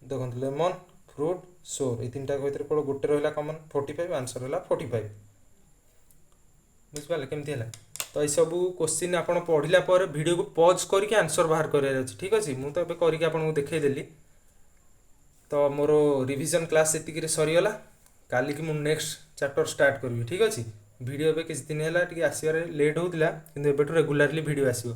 देखो लेमन फ्रूट सोर ए तीनटा भीतर कोन गोटे रहला कॉमन 45 आंसर होला 45 बुझ पाले केमती हला तो ये सब क्वेश्चन आपन पढ़िला पर वीडियो को पॉज करके आंसर बाहर करिया अछि ठीक अछि मु तो एबे करके आपन को देखाई देली तो मोर रिवीजन क्लास एतिक रे सरी गला काली कि मु नेक्स्ट चैप्टर स्टार्ट करबी ठीक अछि वीडियो एबे किछ दिन हैला टिके आसीबारे लेट होतिला किंतु एबे तो रेगुलरली वीडियो आसीबो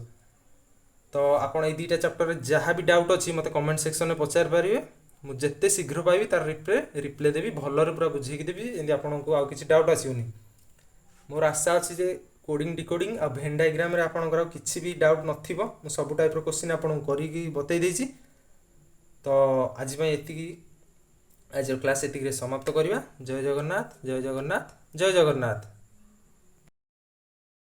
तो आपन ए दीटा चैप्टर रे जहा भी डाउट अछि मते कमेंट सेक्शन में पचार पारिबे मु जत्ते शीघ्र पाइबी तार रिप्लाई देबी भल्लो रे पूरा बुझी कि देबी एंदी आपन को आ किछ डाउट आसीउनी मोर आशा अछि जे कोडिंग डिकोडिंग आ भेन डायग्राम रे आपनकर किछि भी डाउट नथिबो मु सब टाइप रो क्वेश्चन आपन करी कि बतै देछि तो आज में एतिकी आज क्लास एतिकी रे समाप्त करिवा जय जगन्नाथ जय जगन्नाथ जय जगन्नाथ।